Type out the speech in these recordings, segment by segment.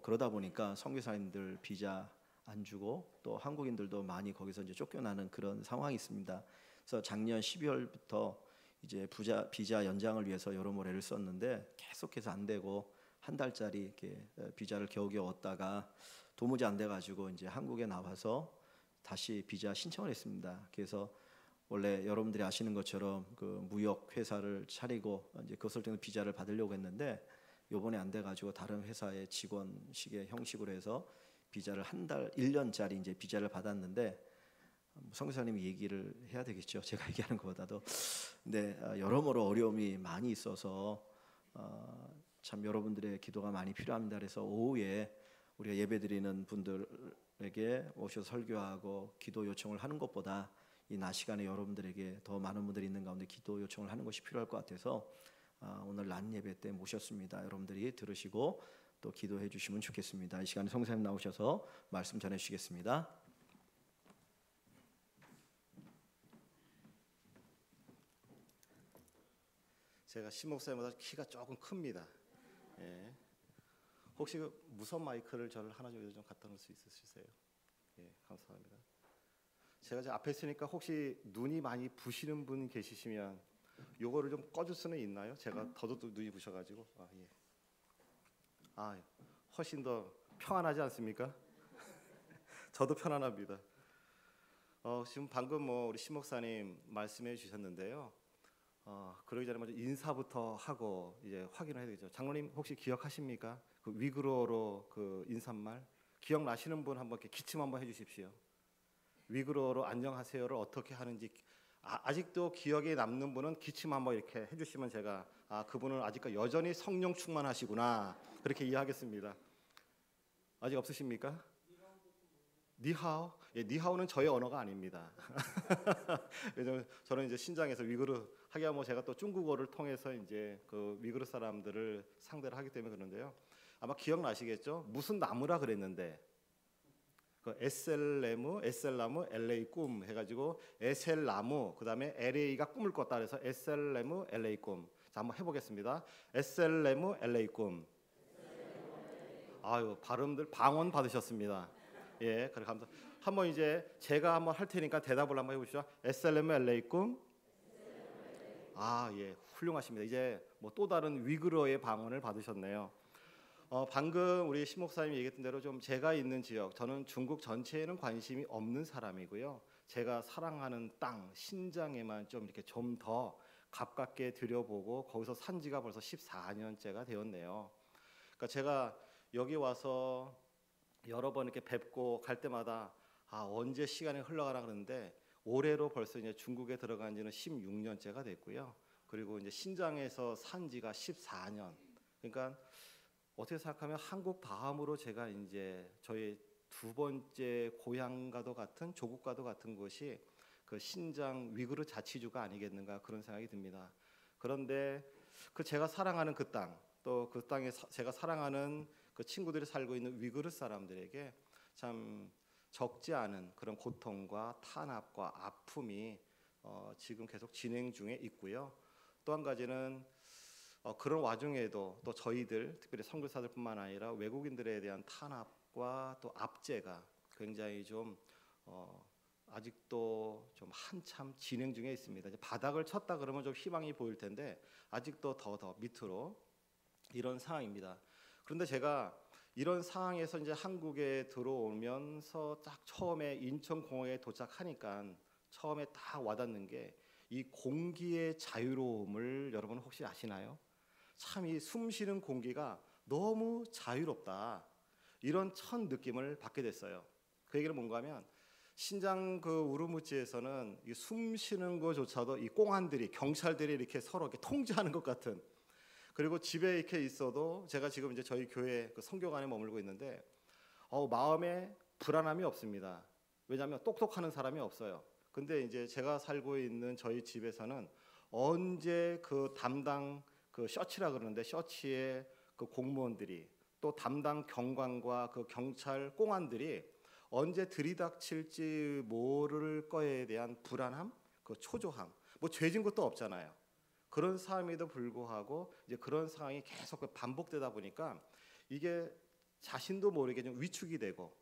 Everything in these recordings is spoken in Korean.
그러다 보니까 선교사님들 비자 안 주고 또 한국인들도 많이 거기서 이제 쫓겨나는 그런 상황이 있습니다. 그래서 작년 12월부터 이제 비자 연장을 위해서 여러 모래를 썼는데 계속해서 안 되고 한 달짜리 이렇게 비자를 겨우겨우 얻다가 도무지 안 돼 가지고 이제 한국에 나와서 다시 비자 신청을 했습니다. 그래서 원래 여러분들이 아시는 것처럼 그 무역 회사를 차리고 이제 그것을 통해 비자를 받으려고 했는데 요번에 안 돼 가지고 다른 회사의 직원식의 형식으로 해서 비자를 한 달 1년짜리 이제 비자를 받았는데 선교사님이 얘기를 해야 되겠죠. 제가 얘기하는 것보다도. 근데 여러모로 어려움이 많이 있어서 참 여러분들의 기도가 많이 필요합니다. 그래서 오후에 우리가 예배드리는 분들에게 오셔서 설교하고 기도 요청을 하는 것보다 이 낮 시간에 여러분들에게 더 많은 분들이 있는 가운데 기도 요청을 하는 것이 필요할 것 같아서 오늘 낮 예배 때 모셨습니다. 여러분들이 들으시고 또 기도해 주시면 좋겠습니다. 이 시간에 성사님 나오셔서 말씀 전해 주시겠습니다. 제가 신목사님보다 키가 조금 큽니다. 예. 혹시 그 무선 마이크를 저를 하나 정도 좀 갖다 놓을 수 있으세요? 예, 감사합니다. 제가 저 앞에 있으니까 혹시 눈이 많이 부시는 분 계시시면 요거를 좀 꺼줄 수는 있나요? 제가 더더욱 눈이 부셔가지고 예. 훨씬 더 평안하지 않습니까? 저도 편안합니다. 지금 방금 우리 신목사님 말씀해 주셨는데요. 그러기 전에 먼저 인사부터 하고 이제 확인을 해야 되겠죠. 장로님 혹시 기억하십니까? 그 위그로어로 그 인사말 기억나시는 분 한번 이렇게 기침 한번 해주십시오. 위그로어로 안녕하세요를 어떻게 하는지 아직도 기억에 남는 분은 기침 한번 이렇게 해주시면 제가 그분은 아직까지 여전히 성령 충만하시구나 그렇게 이해하겠습니다. 아직 없으십니까? 니하오? 예, 니하오는 저의 언어가 아닙니다. 왜냐면 저는 이제 신장에서 위그르 하기야 제가 또 중국어를 통해서 이제 그 위그르 사람들을 상대를 하기 때문에 그런데요. 아마 기억나시겠죠? 무슨 나무라 그랬는데 그 에셀나무, LA 꿈 해가지고 에셀나무 그다음에 LA가 꿈을 꿨다 그래서 에셀나무, LA 꿈. 자 한번 해보겠습니다. 에셀나무, LA 꿈. 아유 발음들 방언 받으셨습니다. 예, 그래 감사. 한번 이제 제가 한번 할 테니까 대답을 한번 해보시죠. SLM LA 꿈. 예, 훌륭하십니다. 이제 또 다른 위그러의 방언을 받으셨네요. 방금 우리 신 목사님이 얘기했던 대로 좀 제가 있는 지역, 저는 중국 전체에는 관심이 없는 사람이고요. 제가 사랑하는 땅 신장에만 좀 이렇게 좀 더 가깝게 들여보고 거기서 산 지가 벌써 14년째가 되었네요. 그러니까 제가 여기 와서 여러 번 이렇게 뵙고 갈 때마다 언제 시간이 흘러가나 그러는데 올해로 벌써 이제 중국에 들어간 지는 16년째가 됐고요. 그리고 이제 신장에서 산 지가 14년. 그러니까 어떻게 생각하면 한국 다음으로 제가 이제 저희 두 번째 고향과도 같은 조국과도 같은 곳이 그 신장 위구르 자치주가 아니겠는가 그런 생각이 듭니다. 그런데 그 제가 사랑하는 그 땅, 또 그 땅에 제가 사랑하는 그 친구들이 살고 있는 위그르 사람들에게 참 적지 않은 그런 고통과 탄압과 아픔이 지금 계속 진행 중에 있고요. 또 한 가지는 그런 와중에도 또 저희들 특별히 선교사들뿐만 아니라 외국인들에 대한 탄압과 또 압제가 굉장히 좀 아직도 좀 한참 진행 중에 있습니다. 이제 바닥을 쳤다 그러면 좀 희망이 보일 텐데 아직도 더 밑으로 이런 상황입니다. 그런데 제가 이런 상황에서 이제 한국에 들어오면서 딱 처음에 인천공항에 도착하니까 처음에 딱 와닿는 게 이 공기의 자유로움을 여러분 혹시 아시나요? 참 이 숨 쉬는 공기가 너무 자유롭다. 이런 첫 느낌을 받게 됐어요. 그 얘기는 뭔가 하면 신장 그 우르무치에서는 이 숨 쉬는 것조차도 이 꽁안들이 경찰들이 이렇게 서로 이렇게 통제하는 것 같은 그리고 집에 이렇게 있어도 제가 지금 이제 저희 교회 그 성교관에 머물고 있는데 마음에 불안함이 없습니다. 왜냐하면 똑똑하는 사람이 없어요. 근데 이제 제가 살고 있는 저희 집에서는 언제 그 담당 그 셔츠라 그러는데 셔츠의 그 공무원들이 또 담당 경관과 그 경찰 꽁안들이 언제 들이닥칠지 모를 거에 대한 불안함, 그 초조함, 죄진 것도 없잖아요. 그런 상황에도 불구하고 이제 그런 상황이 계속 반복되다 보니까 이게 자신도 모르게 좀 위축이 되고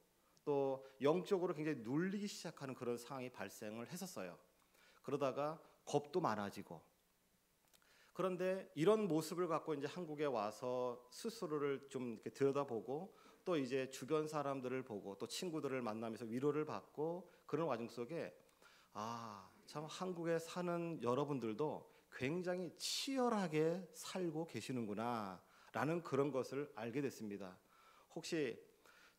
또 영적으로 굉장히 눌리기 시작하는 그런 상황이 발생을 했었어요. 그러다가 겁도 많아지고, 그런데 이런 모습을 갖고 이제 한국에 와서 스스로를 좀 이렇게 들여다보고 또 이제 주변 사람들을 보고 또 친구들을 만나면서 위로를 받고 그런 와중 속에 참 한국에 사는 여러분들도 굉장히 치열하게 살고 계시는구나 라는 그런 것을 알게 됐습니다. 혹시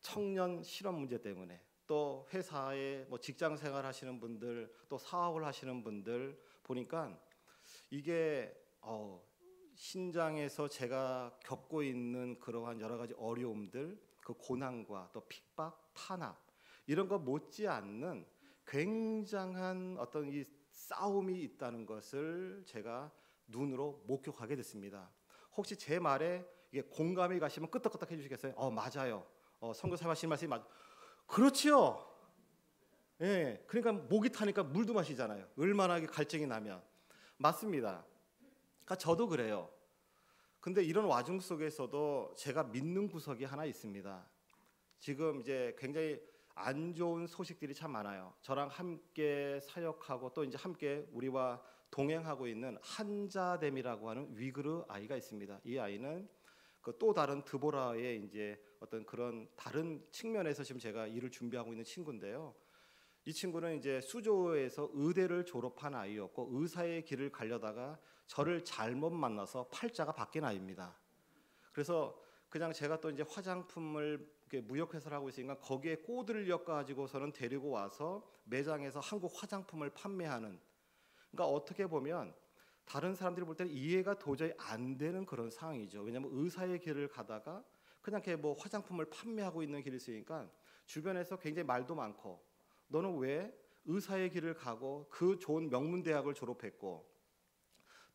청년 실업 문제 때문에 또 회사에 뭐 직장 생활 하시는 분들 또 사업을 하시는 분들 보니까 이게 신장에서 제가 겪고 있는 그러한 여러 가지 어려움들, 그 고난과 또 핍박, 탄압 이런 거 못지않는 굉장한 어떤 이 싸움이 있다는 것을 제가 눈으로 목격하게 됐습니다. 혹시 제 말에 이게 공감이 가시면 끄떡끄떡 해주시겠어요? 맞아요. 선교사님 하시는 말씀이 그렇지요. 예, 그러니까 목이 타니까 물도 마시잖아요. 얼마나 갈증이 나면. 맞습니다. 그러니까 저도 그래요. 근데 이런 와중 속에서도 제가 믿는 구석이 하나 있습니다. 지금 이제 굉장히 안 좋은 소식들이 참 많아요. 저랑 함께 사역하고 또 이제 함께 우리와 동행하고 있는 한자댐이라고 하는 위그르 아이가 있습니다. 이 아이는 그 또 다른 드보라의 이제 어떤 그런 다른 측면에서 지금 제가 일을 준비하고 있는 친구인데요. 이 친구는 이제 수조에서 의대를 졸업한 아이였고 의사의 길을 가려다가 저를 잘못 만나서 팔자가 바뀐 아이입니다. 그래서 그냥 제가 또 이제 화장품을 무역회사를 하고 있으니까 거기에 꼬드를 엮어가지고서는 데리고 와서 매장에서 한국 화장품을 판매하는, 그러니까 어떻게 보면 다른 사람들이 볼 때는 이해가 도저히 안 되는 그런 상황이죠. 왜냐하면 의사의 길을 가다가 그냥 이렇게 뭐 화장품을 판매하고 있는 길이 있으니까 주변에서 굉장히 말도 많고, 너는 왜 의사의 길을 가고 그 좋은 명문 대학을 졸업했고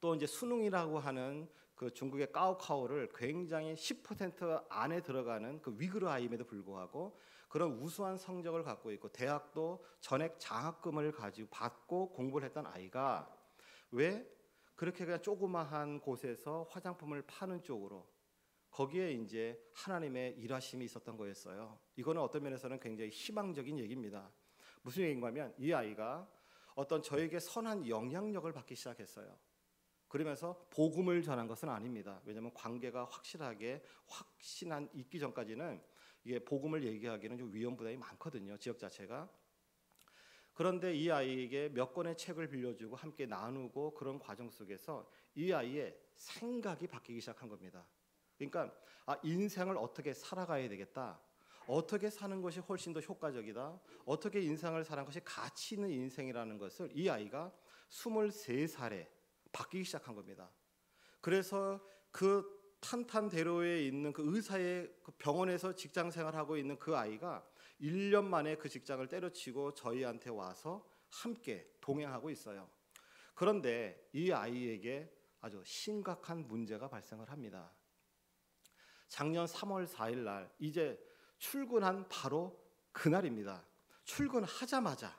또 이제 수능이라고 하는 그 중국의 까오카오를 굉장히 10% 안에 들어가는 그 위그르 아임에도 불구하고 그런 우수한 성적을 갖고 있고 대학도 전액 장학금을 가지고 받고 공부를 했던 아이가 왜 그렇게 그냥 조그마한 곳에서 화장품을 파는 쪽으로, 거기에 이제 하나님의 일하심이 있었던 거였어요. 이거는 어떤 면에서는 굉장히 희망적인 얘기입니다. 무슨 얘기인가 하면 이 아이가 어떤 저에게 선한 영향력을 받기 시작했어요. 그러면서 복음을 전한 것은 아닙니다. 왜냐하면 관계가 확신한 있기 전까지는 이게 복음을 얘기하기는 좀 위험 부담이 많거든요. 지역 자체가. 그런데 이 아이에게 몇 권의 책을 빌려주고 함께 나누고 그런 과정 속에서 이 아이의 생각이 바뀌기 시작한 겁니다. 그러니까 인생을 어떻게 살아가야 되겠다. 어떻게 사는 것이 훨씬 더 효과적이다. 어떻게 인생을 사는 것이 가치 있는 인생이라는 것을 이 아이가 23살에 바뀌기 시작한 겁니다. 그래서 그 탄탄대로에 있는 그 의사의 그 병원에서 직장 생활하고 있는 그 아이가 1년 만에 그 직장을 때려치고 저희한테 와서 함께 동행하고 있어요. 그런데 이 아이에게 아주 심각한 문제가 발생을 합니다. 작년 3월 4일 날 이제 출근한 바로 그날입니다. 출근하자마자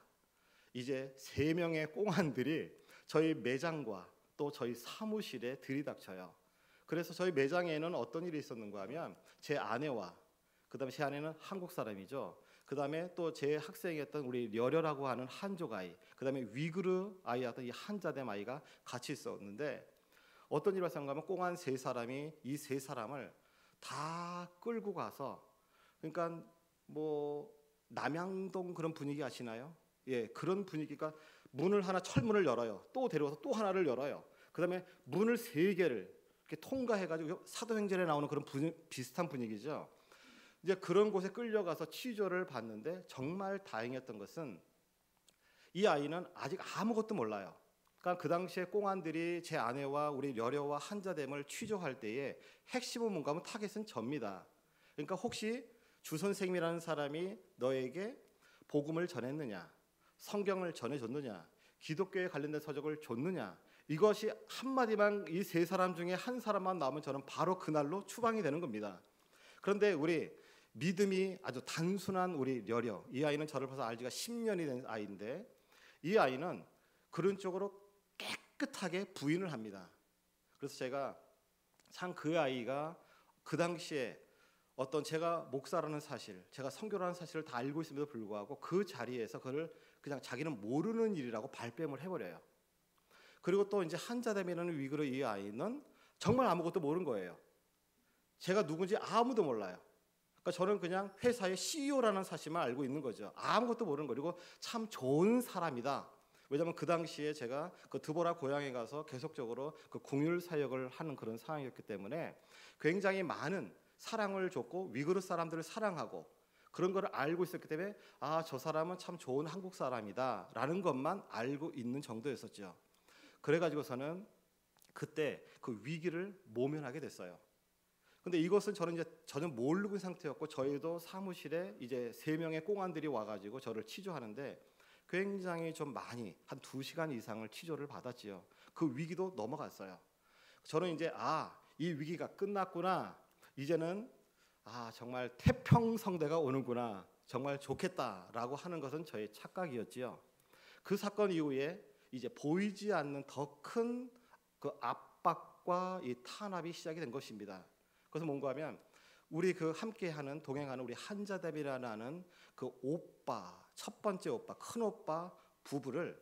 이제 3명의 꽁안들이 저희 매장과 또 저희 사무실에 들이닥쳐요. 그래서 저희 매장에는 어떤 일이 있었는가 하면 제 아내와 그다음에 제 아내는 한국 사람이죠. 그다음에 또 제 학생이었던 우리 려려라고 하는 한족 아이, 그다음에 위그르 아이였던 이 한자댐 아이가 같이 있었는데 어떤 일이 발생한가 하면 꽁안 3사람이 이 3사람을 다 끌고 가서, 그러니까 뭐 남양동 그런 분위기 아시나요? 예, 그런 분위기가 문을 하나 철문을 열어요. 또 데려와서 또 하나를 열어요. 그다음에 문을 3개를 이렇게 통과해가지고 사도행전에 나오는 그런 비슷한 분위기죠. 이제 그런 곳에 끌려가서 취조를 받는데 정말 다행이었던 것은 이 아이는 아직 아무것도 몰라요. 그러니까 그 당시에 꽁안들이 제 아내와 우리 려려와 한자댐을 취조할 때에 핵심은 뭔가 하면 타겟은 접니다. 그러니까 혹시 주 선생님이라는 사람이 너에게 복음을 전했느냐, 성경을 전해줬느냐, 기독교에 관련된 서적을 줬느냐, 이것이 한마디만 이 3사람 중에 한 사람만 나오면 저는 바로 그날로 추방이 되는 겁니다. 그런데 우리 믿음이 아주 단순한 우리 려려, 이 아이는 저를 봐서 알지가 10년이 된 아이인데 이 아이는 그런 쪽으로 깨끗하게 부인을 합니다. 그래서 제가 참 그 아이가 그 당시에 어떤 제가 목사라는 사실, 제가 선교라는 사실을 다 알고 있음에도 불구하고 그 자리에서 그걸 그냥 자기는 모르는 일이라고 발뺌을 해버려요. 그리고 또 이제 한자됨이라는 위기로 이 아이는 정말 아무것도 모르는 거예요. 제가 누군지 아무도 몰라요. 그러니까 저는 그냥 회사의 CEO라는 사실만 알고 있는 거죠. 아무것도 모르는 거. 그리고 참 좋은 사람이다. 왜냐하면 그 당시에 제가 그 드보라 고향에 가서 계속적으로 그 궁율 사역을 하는 그런 상황이었기 때문에 굉장히 많은 사랑을 줬고 위그르 사람들을 사랑하고 그런 걸 알고 있었기 때문에 저 사람은 참 좋은 한국 사람이다라는 것만 알고 있는 정도였었죠. 그래가지고서는 그때 그 위기를 모면하게 됐어요. 근데 이것은 저는 이제 전혀 모르고 있는 상태였고 저희도 사무실에 이제 3명의 꽁안들이 와가지고 저를 치조하는데 굉장히 좀 많이 한 2시간 이상을 치조를 받았지요. 그 위기도 넘어갔어요. 저는 이제 이 위기가 끝났구나. 이제는 정말 태평성대가 오는구나. 정말 좋겠다라고 하는 것은 저의 착각이었지요. 그 사건 이후에 이제 보이지 않는 더 큰 그 압박과 이 탄압이 시작이 된 것입니다. 그래서 뭔가 하면 우리 그 함께하는 동행하는 우리 한자대비라는 그 오빠, 첫 번째 오빠, 큰 오빠 부부를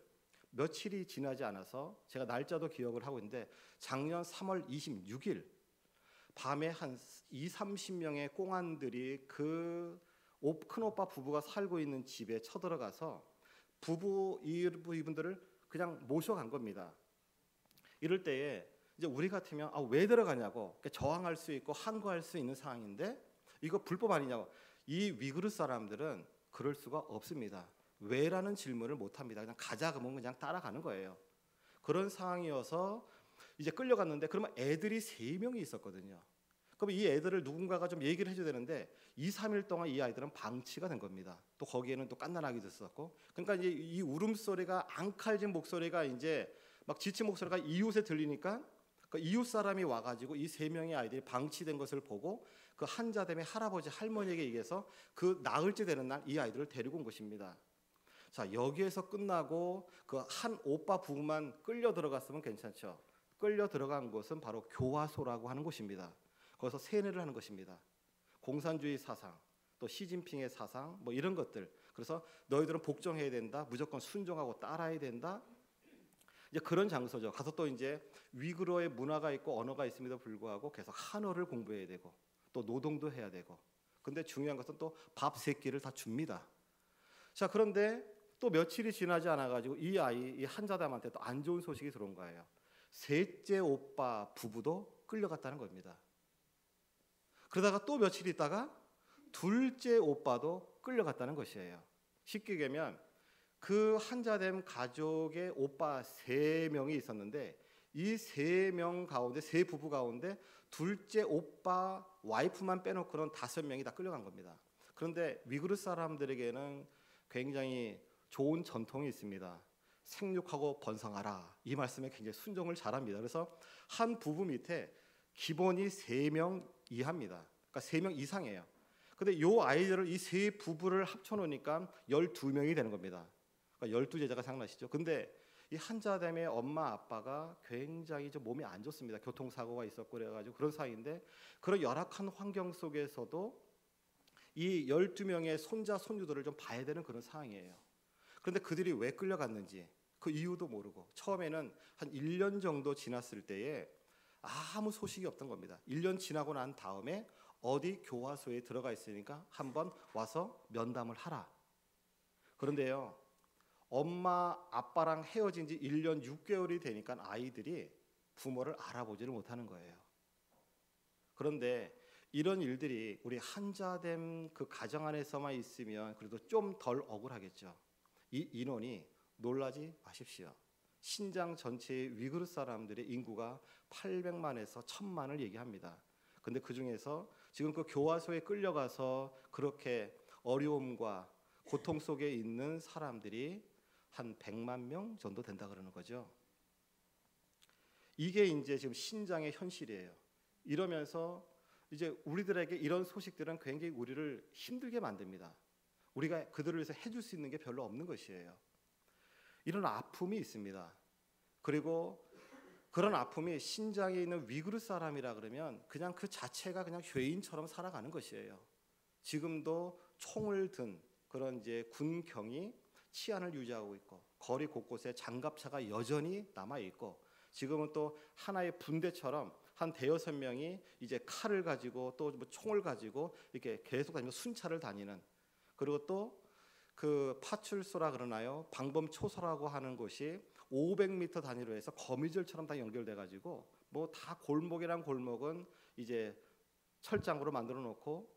며칠이 지나지 않아서 제가 날짜도 기억을 하고 있는데 작년 3월 26일 밤에 한 20-30명의 꽁안들이 그 큰 오빠 부부가 살고 있는 집에 쳐들어가서 이분들을 그냥 모셔간 겁니다. 이럴 때에 이제 우리 같으면 왜 들어가냐고 저항할 수 있고 항거할 수 있는 상황인데 이거 불법 아니냐고. 이 위그르 사람들은 그럴 수가 없습니다. 왜라는 질문을 못합니다. 그냥 가자 그러면 그냥 따라가는 거예요. 그런 상황이어서 이제 끌려갔는데 그러면 애들이 3명이 있었거든요. 그럼 이 애들을 누군가가 좀 얘기를 해줘야 되는데 2-3일 동안 이 아이들은 방치가 된 겁니다. 또 거기에는 또 깐난아기도 있었고 그러니까 이제 이 울음소리가 앙칼진 목소리가 이제 막 지친 목소리가 이웃에 들리니까 그 이웃 사람이 와가지고 이 3명의 아이들이 방치된 것을 보고 그 한자됨의 할아버지 할머니에게 얘기해서 그 나흘째 되는 날 이 아이들을 데리고 온 것입니다. 자, 여기에서 끝나고 그 한 오빠 부부만 끌려 들어갔으면 괜찮죠. 끌려 들어간 곳은 바로 교화소라고 하는 곳입니다. 거기서 세뇌를 하는 것입니다. 공산주의 사상, 또 시진핑의 사상, 뭐 이런 것들. 그래서 너희들은 복종해야 된다, 무조건 순종하고 따라야 된다. 이제 그런 장소죠. 가서 또 이제 위그러의 문화가 있고 언어가 있음에도 불구하고 계속 한어를 공부해야 되고 또 노동도 해야 되고. 근데 중요한 것은 또 밥 3끼를 다 줍니다. 자, 그런데 또 며칠이 지나지 않아가지고 이 한자담한테 또 안 좋은 소식이 들어온 거예요. 3째 오빠 부부도 끌려갔다는 겁니다. 그러다가 또 며칠 있다가 2째 오빠도 끌려갔다는 것이에요. 쉽게 얘기하면 그 한자됨 가족의 오빠 3명이 있었는데 이 3명 가운데 3부부 가운데 2째 오빠 와이프만 빼놓고는 5명이 다 끌려간 겁니다. 그런데 위그르 사람들에게는 굉장히 좋은 전통이 있습니다. 생육하고 번성하라. 이 말씀에 굉장히 순종을 잘합니다. 그래서 한 부부 밑에 기본이 3명 이하입니다. 그러니까 3명 이상이에요. 근데 이 아이들을 이 3부부를 합쳐놓으니까 12명이 되는 겁니다. 그러니까 12제자가 생각나시죠? 근데 이 한자됨의 엄마 아빠가 굉장히 좀 몸이 안 좋습니다. 교통사고가 있었고 그래가지고 그런 사이인데 그런 열악한 환경 속에서도 이 12명의 손자 손주들을 좀 봐야 되는 그런 상황이에요. 그런데 그들이 왜 끌려갔는지 그 이유도 모르고 처음에는 한 1년 정도 지났을 때에 아무 소식이 없던 겁니다. 1년 지나고 난 다음에 어디 교화소에 들어가 있으니까 한번 와서 면담을 하라. 그런데요, 엄마 아빠랑 헤어진 지 1년 6개월이 되니까 아이들이 부모를 알아보지를 못하는 거예요. 그런데 이런 일들이 우리 한자됨 그 가정 안에서만 있으면 그래도 좀 덜 억울하겠죠. 이 인원이 놀라지 마십시오. 신장 전체의 위그르 사람들의 인구가 800만에서 1000만을 얘기합니다. 근데 그 중에서 지금 그 교화소에 끌려가서 그렇게 어려움과 고통 속에 있는 사람들이 한 100만 명 정도 된다 그러는 거죠. 이게 이제 지금 신장의 현실이에요. 이러면서 이제 우리들에게 이런 소식들은 굉장히 우리를 힘들게 만듭니다. 우리가 그들을 위해서 해줄 수 있는 게 별로 없는 것이에요. 이런 아픔이 있습니다. 그리고 그런 아픔이 신장에 있는 위그르 사람이라 그러면 그냥 그 자체가 그냥 죄인처럼 살아가는 것이에요. 지금도 총을 든 그런 이제 군경이 치안을 유지하고 있고 거리 곳곳에 장갑차가 여전히 남아 있고 지금은 또 하나의 분대처럼 한 대여섯 명이 이제 칼을 가지고 또 뭐 총을 가지고 이렇게 계속 다니면서 순찰을 다니는, 그리고 또 그 파출소라 그러나요? 방범 초소라고 하는 곳이 500m 단위로 해서 거미줄처럼 다 연결돼 가지고 뭐 다 골목이란 골목은 이제 철장으로 만들어 놓고,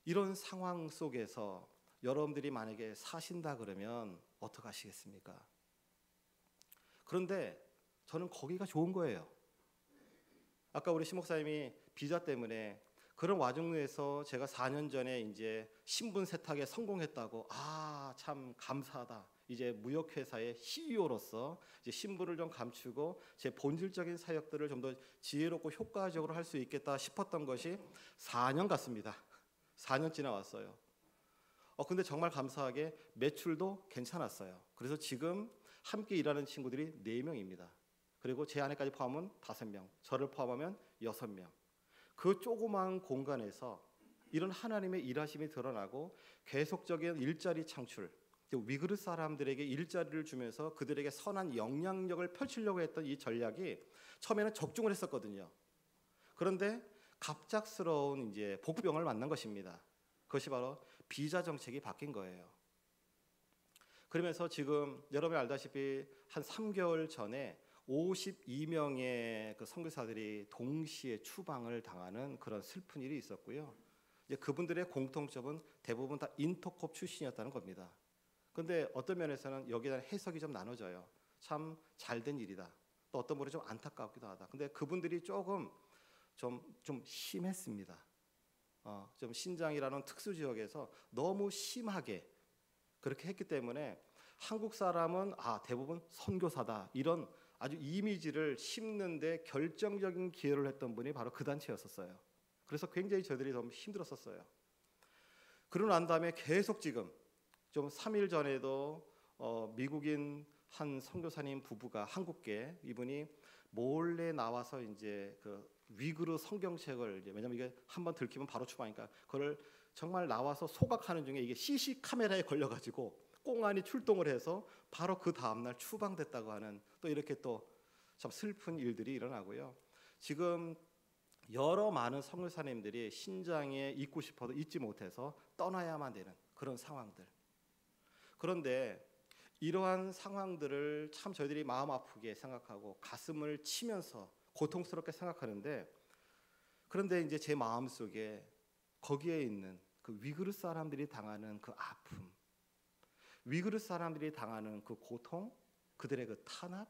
이런 상황 속에서 여러분들이 만약에 사신다 그러면 어떻게 하시겠습니까? 그런데 저는 거기가 좋은 거예요. 아까 우리 신목사님이 비자 때문에 그런 와중에서 제가 4년 전에 이제 신분 세탁에 성공했다고, 참 감사하다. 이제 무역회사의 CEO로서 이제 신분을 좀 감추고 제 본질적인 사역들을 좀 더 지혜롭고 효과적으로 할 수 있겠다 싶었던 것이 4년 갔습니다. 4년 지나왔어요. 근데 정말 감사하게 매출도 괜찮았어요. 그래서 지금 함께 일하는 친구들이 4명입니다. 그리고 제 아내까지 포함하면 5명, 저를 포함하면 6명. 그 조그마한 공간에서 이런 하나님의 일하심이 드러나고 계속적인 일자리 창출, 위그르 사람들에게 일자리를 주면서 그들에게 선한 영향력을 펼치려고 했던 이 전략이 처음에는 적중을 했었거든요. 그런데 갑작스러운 이제 복병을 만난 것입니다. 그것이 바로 비자 정책이 바뀐 거예요. 그러면서 지금 여러분이 알다시피 한 3개월 전에 52명의 그 선교사들이 동시에 추방을 당하는 그런 슬픈 일이 있었고요. 이제 그분들의 공통점은 대부분 다 인터콥 출신이었다는 겁니다. 그런데 어떤 면에서는 여기에 대한 해석이 좀 나눠져요. 참 잘된 일이다. 또 어떤 분이 좀 안타깝기도 하다. 근데 그분들이 조금 좀 심했습니다. 좀 신장이라는 특수 지역에서 너무 심하게 그렇게 했기 때문에 한국 사람은 대부분 선교사다, 이런 아주 이미지를 심는데 결정적인 기여를 했던 분이 바로 그 단체였었어요. 그래서 굉장히 저희들이 너무 힘들었었어요. 그러고 난 다음에 계속 지금 좀 3일 전에도 미국인 한 선교사님 부부가 한국계, 이분이 몰래 나와서 이제 그 위그르 성경책을, 왜냐면 이게 한번 들키면 바로 추방하니까 그걸 정말 나와서 소각하는 중에 이게 CC 카메라에 걸려가지고 꽁안이 출동을 해서 바로 그 다음날 추방됐다고 하는, 또 이렇게 또 참 슬픈 일들이 일어나고요. 지금 여러 많은 선교사님들이 신장에 있고 싶어도 있지 못해서 떠나야만 되는 그런 상황들. 그런데 이러한 상황들을 참 저희들이 마음 아프게 생각하고 가슴을 치면서 고통스럽게 생각하는데, 그런데 이제 제 마음속에 거기에 있는 그 위그르 사람들이 당하는 그 아픔, 위그르 사람들이 당하는 그 고통, 그들의 그 탄압,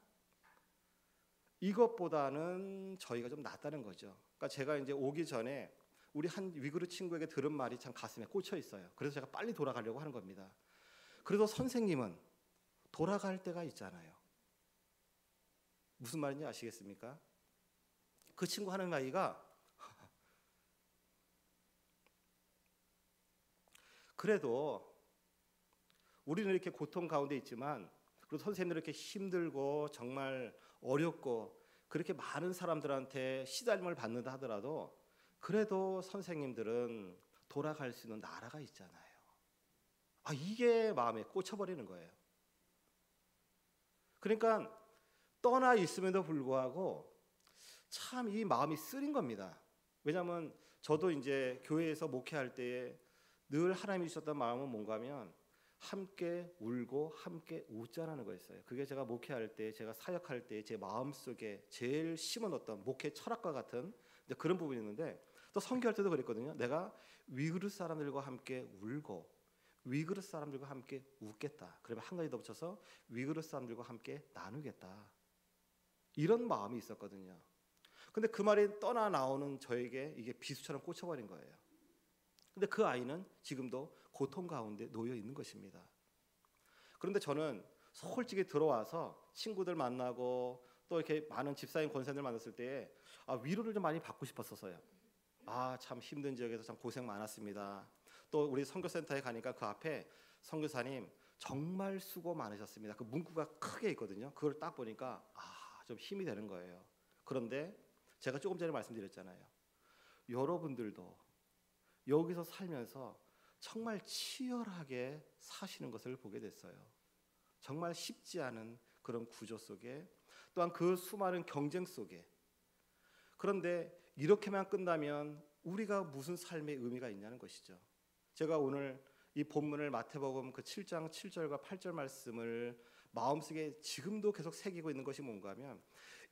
이것보다는 저희가 좀 낫다는 거죠. 그러니까 제가 이제 오기 전에 우리 한 위그르 친구에게 들은 말이 참 가슴에 꽂혀 있어요. 그래서 제가 빨리 돌아가려고 하는 겁니다. 그래도 선생님은 돌아갈 때가 있잖아요. 무슨 말인지 아시겠습니까? 그 친구 하는 말이가 그래도 우리는 이렇게 고통 가운데 있지만, 그리고 선생님들 이렇게 힘들고 정말 어렵고 그렇게 많은 사람들한테 시달림을 받는다 하더라도 그래도 선생님들은 돌아갈 수 있는 나라가 있잖아요. 이게 마음에 꽂혀버리는 거예요. 그러니까 떠나 있음에도 불구하고 참 이 마음이 쓰린 겁니다. 왜냐하면 저도 이제 교회에서 목회할 때에 늘 하나님이 주셨던 마음은 뭔가 하면 함께 울고 함께 웃자라는 거였어요. 그게 제가 목회할 때, 제가 사역할 때 제 마음속에 제일 심어놓던 목회 철학과 같은 그런 부분이 있는데, 또 선교할 때도 그랬거든요. 내가 위그르 사람들과 함께 울고 위그르 사람들과 함께 웃겠다. 그러면 한 가지 더 붙여서 위그르 사람들과 함께 나누겠다. 이런 마음이 있었거든요. 근데 그 말이 떠나 나오는 저에게 이게 비수처럼 꽂혀버린 거예요. 근데 그 아이는 지금도 고통 가운데 놓여 있는 것입니다. 그런데 저는 솔직히 들어와서 친구들 만나고 또 이렇게 많은 집사님 권사님들 만났을 때 위로를 좀 많이 받고 싶었어요. 참 힘든 지역에서 참 고생 많았습니다. 또 우리 선교센터에 가니까 그 앞에 선교사님 정말 수고 많으셨습니다. 그 문구가 크게 있거든요. 그걸 딱 보니까 좀 힘이 되는 거예요. 그런데 제가 조금 전에 말씀드렸잖아요. 여러분들도 여기서 살면서 정말 치열하게 사시는 것을 보게 됐어요. 정말 쉽지 않은 그런 구조 속에, 또한 그 수많은 경쟁 속에. 그런데 이렇게만 끝나면 우리가 무슨 삶의 의미가 있냐는 것이죠. 제가 오늘 이 본문을 마태복음 그 7장 7절과 8절 말씀을 마음속에 지금도 계속 새기고 있는 것이 뭔가 하면,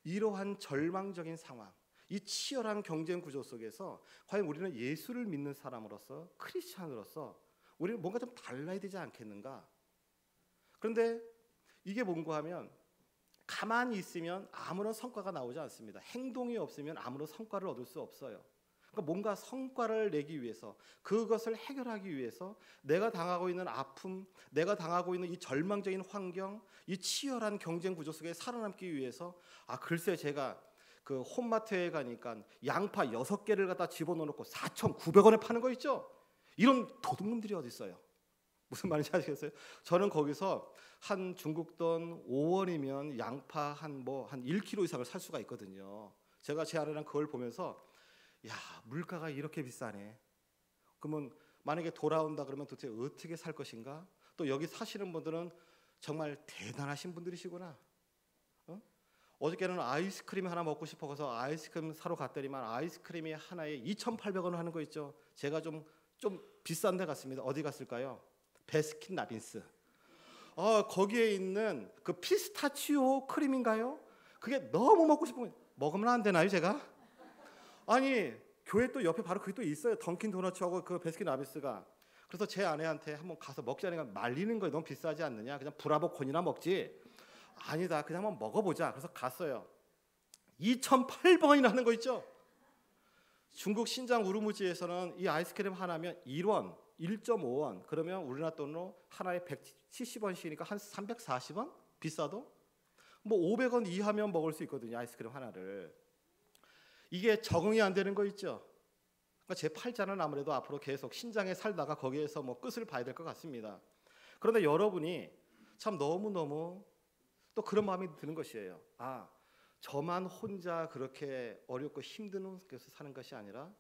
이러한 절망적인 상황, 이 치열한 경쟁 구조 속에서 과연 우리는 예수를 믿는 사람으로서, 크리스찬으로서 우리는 뭔가 좀 달라야 되지 않겠는가? 그런데 이게 뭔가 하면, 가만히 있으면 아무런 성과가 나오지 않습니다. 행동이 없으면 아무런 성과를 얻을 수 없어요. 그러니까 뭔가 성과를 내기 위해서, 그것을 해결하기 위해서 내가 당하고 있는 아픔, 내가 당하고 있는 이 절망적인 환경, 이 치열한 경쟁 구조 속에 살아남기 위해서, 글쎄 제가 그 홈마트에 가니까 양파 6개를 갖다 집어넣어놓고 4,900원에 파는 거 있죠? 이런 도둑놈들이 어디 있어요? 무슨 말인지 아시겠어요? 저는 거기서 한 중국 돈 5원이면 양파 한 1kg 이상을 살 수가 있거든요. 제가 제 아내랑 그걸 보면서, 야, 물가가 이렇게 비싸네. 그러면 만약에 돌아온다 그러면 도대체 어떻게 살 것인가? 또 여기 사시는 분들은 정말 대단하신 분들이시구나. 어저께는 아이스크림 하나 먹고 싶어서 아이스크림 사러 갔더니만 아이스크림이 하나에 2,800원 하는 거 있죠. 제가 좀 비싼 데 갔습니다. 어디 갔을까요? 베스킨라빈스. 거기에 있는 그 피스타치오 크림인가요? 그게 너무 먹고 싶은 거예요. 먹으면 안 되나요, 제가? 아니, 교회 또 옆에 바로 그게 또 있어요. 던킨 도너츠하고 그 베스킨라빈스가. 그래서 제 아내한테 한번 가서 먹자니까 말리는 거예요. 너무 비싸지 않느냐? 그냥 브라보콘이나 먹지. 아니다, 그냥 한번 먹어보자. 그래서 갔어요. 2,800원이나 하는 거 있죠? 중국 신장 우르무치에서는 이 아이스크림 하나면 1원, 1.5원. 그러면 우리나라 돈으로 하나에 170원씩이니까 한 340원? 비싸도? 500원 이하면 먹을 수 있거든요, 아이스크림 하나를. 이게 적응이 안 되는 거 있죠? 그러니까 제 팔자는 아무래도 앞으로 계속 신장에 살다가 거기에서 끝을 봐야 될 것 같습니다. 그런데 여러분이 참 너무너무 또 그런 마음이 드는 것이에요. 저만 혼자 그렇게 어렵고 힘든 곳에서 사는 것이 아니라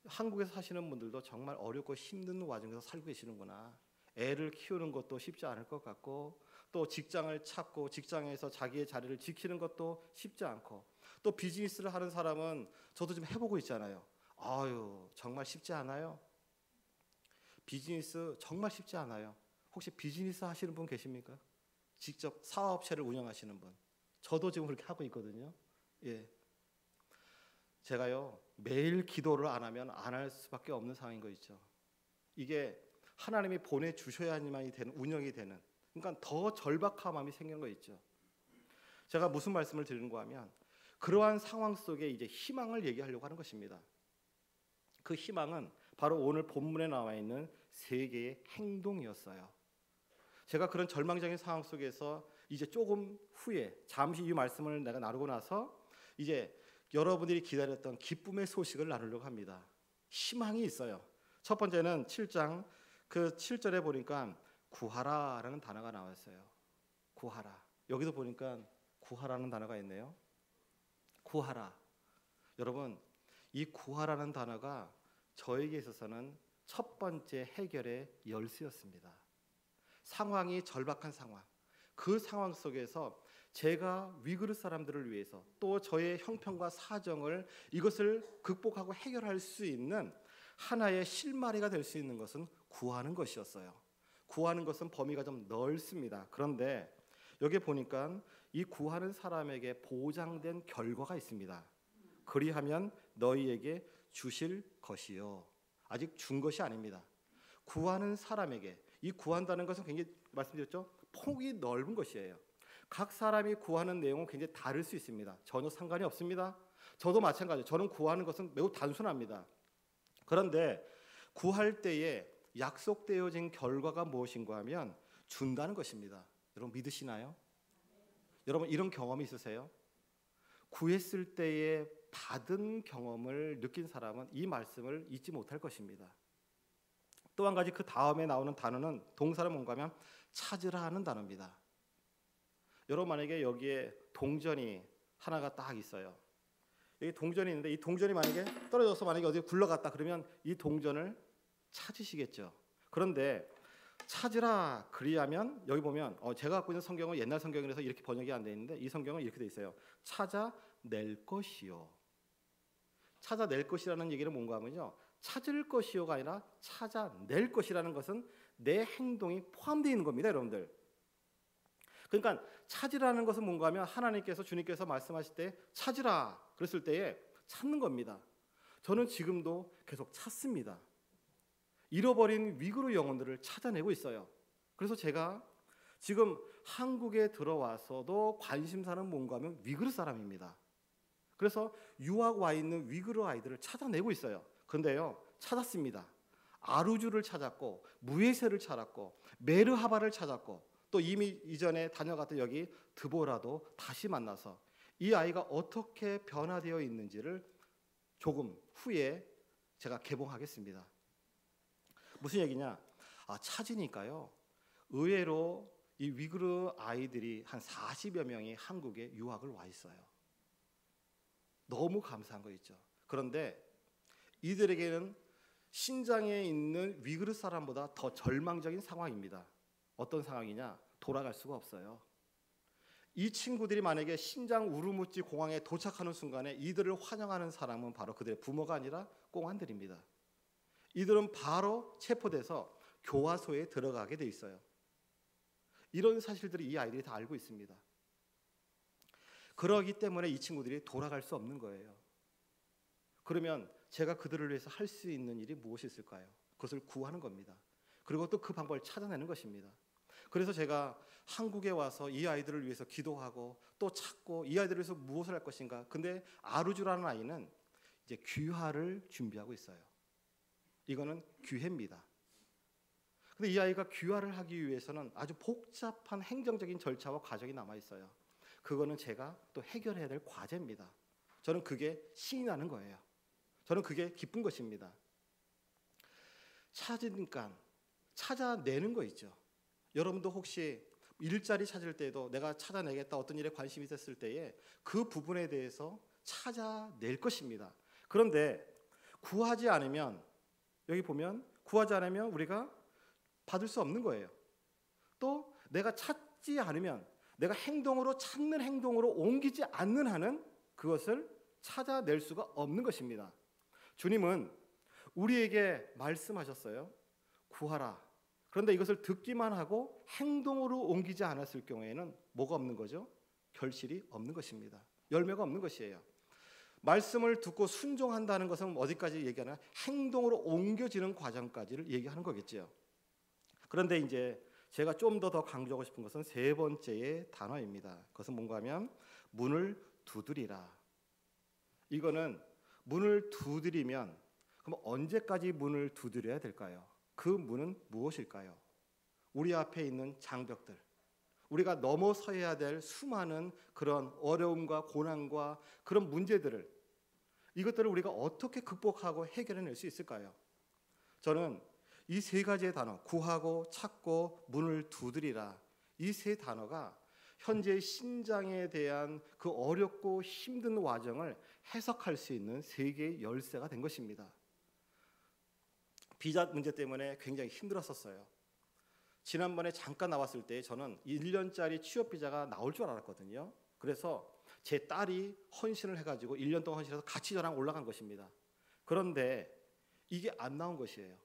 한국에서 사시는 분들도 정말 어렵고 힘든 와중에서 살고 계시는구나. 애를 키우는 것도 쉽지 않을 것 같고, 또 직장을 찾고 직장에서 자기의 자리를 지키는 것도 쉽지 않고, 또 비즈니스를 하는 사람은 저도 좀 해보고 있잖아요. 정말 쉽지 않아요. 비즈니스 정말 쉽지 않아요. 혹시 비즈니스 하시는 분 계십니까? 직접 사업체를 운영하시는 분. 저도 지금 그렇게 하고 있거든요. 예. 제가요, 매일 기도를 안 하면 안 할 수밖에 없는 상황인 거 있죠. 이게 하나님이 보내주셔야만이 되는, 운영이 되는, 그러니까 더 절박한 마음이 생기는 거 있죠. 제가 무슨 말씀을 드리는가 하면, 그러한 상황 속에 이제 희망을 얘기하려고 하는 것입니다. 그 희망은 바로 오늘 본문에 나와 있는 3개의 행동이었어요. 제가 그런 절망적인 상황 속에서 이제 조금 후에, 잠시 이 말씀을 내가 나누고 나서 이제 여러분들이 기다렸던 기쁨의 소식을 나누려고 합니다. 희망이 있어요. 첫 번째는 7장 그 7절에 보니까 구하라라는 단어가 나왔어요. 구하라. 여기도 보니까 구하라는 단어가 있네요. 구하라. 여러분, 이 구하라는 단어가 저에게 있어서는 첫 번째 해결의 열쇠였습니다. 상황이 절박한 상황, 그 상황 속에서 제가 위그르 사람들을 위해서, 또 저의 형편과 사정을 이것을 극복하고 해결할 수 있는 하나의 실마리가 될 수 있는 것은 구하는 것이었어요. 구하는 것은 범위가 좀 넓습니다. 그런데 여기 보니까 이 구하는 사람에게 보장된 결과가 있습니다. 그리하면 너희에게 주실 것이요. 아직 준 것이 아닙니다. 구하는 사람에게, 이 구한다는 것은 굉장히 말씀드렸죠? 폭이 넓은 것이에요. 각 사람이 구하는 내용은 굉장히 다를 수 있습니다. 전혀 상관이 없습니다. 저도 마찬가지예요. 저는 구하는 것은 매우 단순합니다. 그런데 구할 때에 약속되어진 결과가 무엇인가 하면 준다는 것입니다. 여러분 믿으시나요? 여러분 이런 경험이 있으세요? 구했을 때에 받은 경험을 느낀 사람은 이 말씀을 잊지 못할 것입니다. 또 한 가지 그 다음에 나오는 단어는 동사는 뭔가 하면 찾으라 하는 단어입니다. 여러분 만약에 여기에 동전이 하나가 딱 있어요. 여기 동전이 있는데 이 동전이 만약에 떨어져서 만약에 어디 굴러갔다 그러면 이 동전을 찾으시겠죠. 그런데 찾으라 그리하면 여기 보면 제가 갖고 있는 성경은 옛날 성경이라서 이렇게 번역이 안 돼 있는데 이 성경은 이렇게 돼 있어요. 찾아낼 것이요. 찾아낼 것이라는 얘기는 뭔가 하면요, 찾을 것이요가 아니라 찾아낼 것이라는 것은 내 행동이 포함되어 있는 겁니다, 여러분들. 그러니까 찾으라는 것은 뭔가 하면 하나님께서, 주님께서 말씀하실 때 찾으라 그랬을 때에 찾는 겁니다. 저는 지금도 계속 찾습니다. 잃어버린 위구르 영혼들을 찾아내고 있어요. 그래서 제가 지금 한국에 들어와서도 관심사는 뭔가 하면 위구르 사람입니다. 그래서 유학 와 있는 위구르 아이들을 찾아내고 있어요. 그런데요, 찾았습니다. 아루주를 찾았고 무에세를 찾았고 메르하바를 찾았고 또 이미 이전에 다녀갔던 여기 드보라도 다시 만나서 이 아이가 어떻게 변화되어 있는지를 조금 후에 제가 개봉하겠습니다. 무슨 얘기냐? 찾으니까요, 의외로 이 위구르 아이들이 한 40여 명이 한국에 유학을 와 있어요. 너무 감사한 거 있죠. 그런데 이들에게는 신장에 있는 위구르 사람보다 더 절망적인 상황입니다. 어떤 상황이냐? 돌아갈 수가 없어요. 이 친구들이 만약에 신장 우르무치 공항에 도착하는 순간에 이들을 환영하는 사람은 바로 그들의 부모가 아니라 꽁안들입니다. 이들은 바로 체포돼서 교화소에 들어가게 돼 있어요. 이런 사실들을 이 아이들이 다 알고 있습니다. 그러기 때문에 이 친구들이 돌아갈 수 없는 거예요. 그러면 제가 그들을 위해서 할 수 있는 일이 무엇이 있을까요? 그것을 구하는 겁니다. 그리고 또 그 방법을 찾아내는 것입니다. 그래서 제가 한국에 와서 이 아이들을 위해서 기도하고 또 찾고 이 아이들을 위해서 무엇을 할 것인가. 근데 아루주라는 아이는 이제 귀화를 준비하고 있어요. 이거는 귀회입니다. 근데 이 아이가 귀화를 하기 위해서는 아주 복잡한 행정적인 절차와 과정이 남아 있어요. 그거는 제가 또 해결해야 될 과제입니다. 저는 그게 신이 나는 거예요. 저는 그게 기쁜 것입니다. 찾으니까 찾아내는 거 있죠. 여러분도 혹시 일자리 찾을 때도 내가 찾아내겠다, 어떤 일에 관심이 있었을 때에 그 부분에 대해서 찾아낼 것입니다. 그런데 구하지 않으면, 여기 보면 구하지 않으면 우리가 받을 수 없는 거예요. 또 내가 찾지 않으면, 내가 행동으로 찾는 행동으로 옮기지 않는 한은 그것을 찾아낼 수가 없는 것입니다. 주님은 우리에게 말씀하셨어요. 구하라. 그런데 이것을 듣기만 하고 행동으로 옮기지 않았을 경우에는 뭐가 없는 거죠? 결실이 없는 것입니다. 열매가 없는 것이에요. 말씀을 듣고 순종한다는 것은 어디까지 얘기하나? 행동으로 옮겨지는 과정까지를 얘기하는 거겠죠. 그런데 이제 제가 좀 더 강조하고 싶은 것은 세 번째의 단어입니다. 그것은 뭔가 하면 문을 두드리라. 이거는 문을 두드리면 그럼 언제까지 문을 두드려야 될까요? 그 문은 무엇일까요? 우리 앞에 있는 장벽들, 우리가 넘어서야 될 수많은 그런 어려움과 고난과 그런 문제들을, 이것들을 우리가 어떻게 극복하고 해결해낼 수 있을까요? 저는 이 세 가지의 단어, 구하고 찾고 문을 두드리라, 이 세 단어가 현재 신장에 대한 그 어렵고 힘든 과정을 해석할 수 있는 세 개의 열쇠가 된 것입니다. 비자 문제 때문에 굉장히 힘들었었어요. 지난번에 잠깐 나왔을 때 저는 1년짜리 취업 비자가 나올 줄 알았거든요. 그래서 제 딸이 헌신을 해가지고 1년 동안 헌신해서 같이 저랑 올라간 것입니다. 그런데 이게 안 나온 것이에요.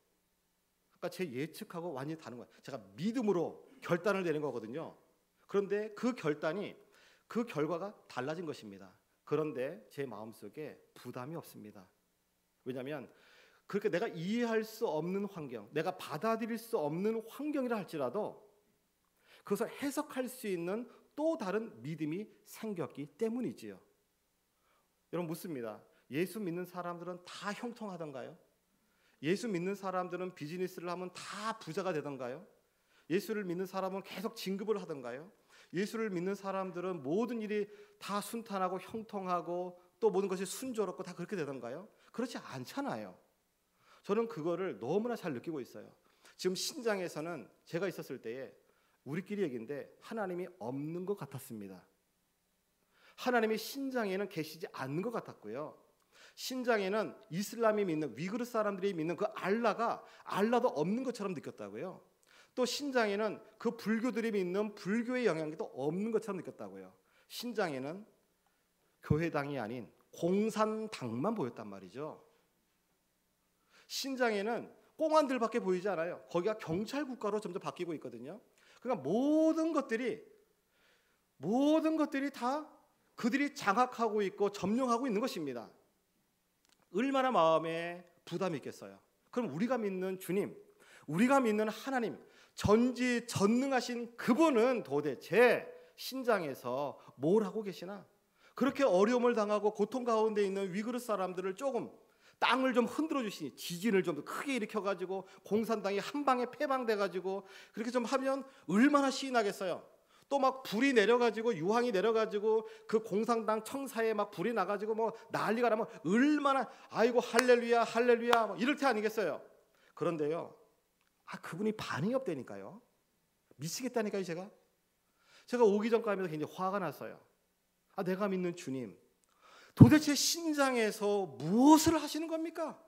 그러니까 제 예측하고 완전히 다른 거예요. 제가 믿음으로 결단을 내는 거거든요. 그런데 그 결단이, 그 결과가 달라진 것입니다. 그런데 제 마음속에 부담이 없습니다. 왜냐하면 그렇게 내가 이해할 수 없는 환경, 내가 받아들일 수 없는 환경이라 할지라도 그것을 해석할 수 있는 또 다른 믿음이 생겼기 때문이지요. 여러분 묻습니다. 예수 믿는 사람들은 다 형통하던가요? 예수 믿는 사람들은 비즈니스를 하면 다 부자가 되던가요? 예수를 믿는 사람은 계속 진급을 하던가요? 예수를 믿는 사람들은 모든 일이 다 순탄하고 형통하고 또 모든 것이 순조롭고 다 그렇게 되던가요? 그렇지 않잖아요. 저는 그거를 너무나 잘 느끼고 있어요. 지금 신장에서는 제가 있었을 때에 우리끼리 얘기인데 하나님이 없는 것 같았습니다. 하나님의 신장에는 계시지 않는 것 같았고요. 신장에는 이슬람이 믿는 위그르 사람들이 믿는 그 알라가 알라도 없는 것처럼 느꼈다고요. 또 신장에는 그 불교들이 믿는 불교의 영향도 없는 것처럼 느꼈다고요. 신장에는 교회당이 아닌 공산당만 보였단 말이죠. 신장에는 꽁안들밖에 보이지 않아요. 거기가 경찰 국가로 점점 바뀌고 있거든요. 그러니까 모든 것들이 다 그들이 장악하고 있고 점령하고 있는 것입니다. 얼마나 마음에 부담이 있겠어요. 그럼 우리가 믿는 주님, 우리가 믿는 하나님, 전지전능하신 그분은 도대체 신장에서 뭘 하고 계시나? 그렇게 어려움을 당하고 고통 가운데 있는 위그르 사람들을 조금 땅을 좀 흔들어 주시니, 지진을 좀 크게 일으켜가지고 공산당이 한 방에 패방돼가지고 그렇게 좀 하면 얼마나 시인하겠어요. 또 막 불이 내려가지고 유황이 내려가지고 그 공산당 청사에 막 불이 나가지고 뭐 난리가 나면 얼마나 아이고 할렐루야 할렐루야 뭐 이럴 때 아니겠어요. 그런데요, 그분이 반응이 없다니까요. 미치겠다니까요. 제가 오기 전까지도 굉장히 화가 났어요. 내가 믿는 주님, 도대체 신장에서 무엇을 하시는 겁니까?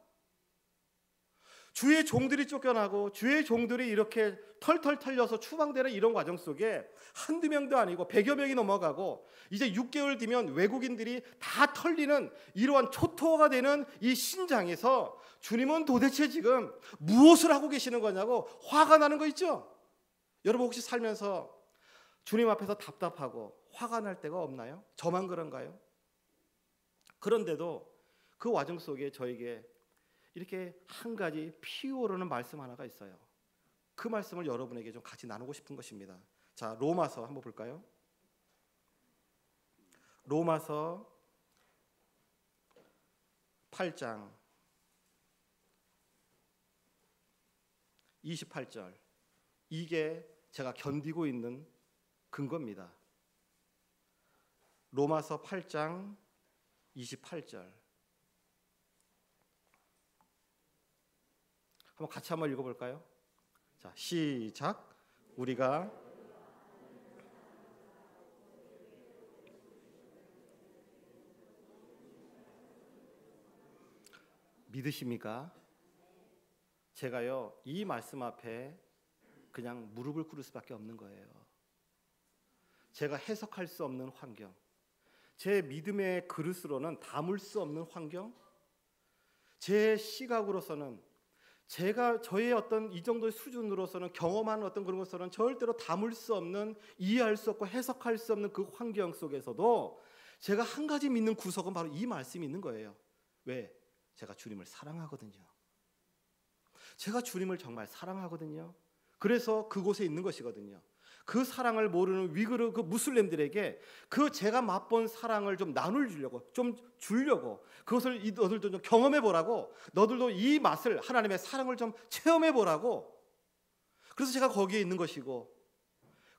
주의 종들이 쫓겨나고 주의 종들이 이렇게 털털 털려서 추방되는 이런 과정 속에 한두 명도 아니고 100여 명이 넘어가고 이제 6개월 뒤면 외국인들이 다 털리는 이러한 초토화가 되는 이 신장에서 주님은 도대체 지금 무엇을 하고 계시는 거냐고 화가 나는 거 있죠? 여러분 혹시 살면서 주님 앞에서 답답하고 화가 날 때가 없나요? 저만 그런가요? 그런데도 그 과정 속에 저에게 이렇게 한 가지 피어오르는 말씀 하나가 있어요. 그 말씀을 여러분에게 좀 같이 나누고 싶은 것입니다. 자, 로마서 한번 볼까요? 로마서 8장 28절. 이게 제가 견디고 있는 근거입니다. 로마서 8장 28절. 한번 같이 한번 읽어볼까요? 자, 시작. 우리가 믿으십니까? 제가요, 이 말씀 앞에 그냥 무릎을 꿇을 수밖에 없는 거예요. 제가 해석할 수 없는 환경, 제 믿음의 그릇으로는 담을 수 없는 환경, 제 시각으로서는 저의 어떤 이 정도의 수준으로서는 경험한 어떤 그런 것으로는 절대로 담을 수 없는, 이해할 수 없고 해석할 수 없는 그 환경 속에서도 제가 한 가지 믿는 구석은 바로 이 말씀이 있는 거예요. 왜? 제가 주님을 사랑하거든요. 제가 주님을 정말 사랑하거든요. 그래서 그곳에 있는 것이거든요. 그 사랑을 모르는 위그르 그 무슬림들에게 그 제가 맛본 사랑을 좀 나눠주려고, 좀 주려고, 그것을 너들도 좀 경험해 보라고, 너들도 이 맛을, 하나님의 사랑을 좀 체험해 보라고, 그래서 제가 거기에 있는 것이고,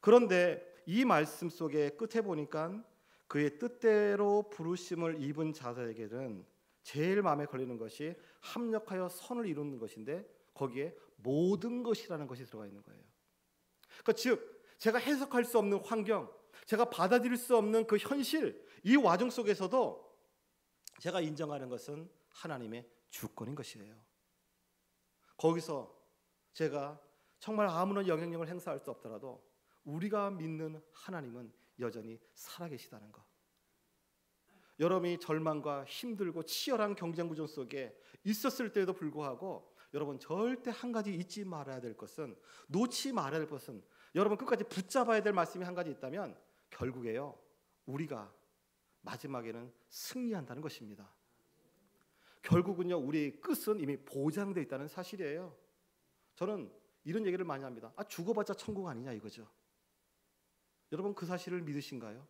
그런데 이 말씀 속에 끝에 보니까 그의 뜻대로 부르심을 입은 자들에게는 제일 마음에 걸리는 것이 합력하여 선을 이루는 것인데, 거기에 모든 것이라는 것이 들어가 있는 거예요. 그러니까 즉 제가 해석할 수 없는 환경, 제가 받아들일 수 없는 그 현실, 이 와중 속에서도 제가 인정하는 것은 하나님의 주권인 것이에요. 거기서 제가 정말 아무런 영향력을 행사할 수 없더라도 우리가 믿는 하나님은 여전히 살아계시다는 것. 여러분이 절망과 힘들고 치열한 경쟁 구조 속에 있었을 때에도 불구하고 여러분 절대 한 가지 잊지 말아야 될 것은, 놓지 말아야 될 것은, 여러분 끝까지 붙잡아야 될 말씀이 한 가지 있다면 결국에요, 우리가 마지막에는 승리한다는 것입니다. 결국은요, 우리의 끝은 이미 보장되어 있다는 사실이에요. 저는 이런 얘기를 많이 합니다. 죽어봤자 천국 아니냐 이거죠. 여러분 그 사실을 믿으신가요?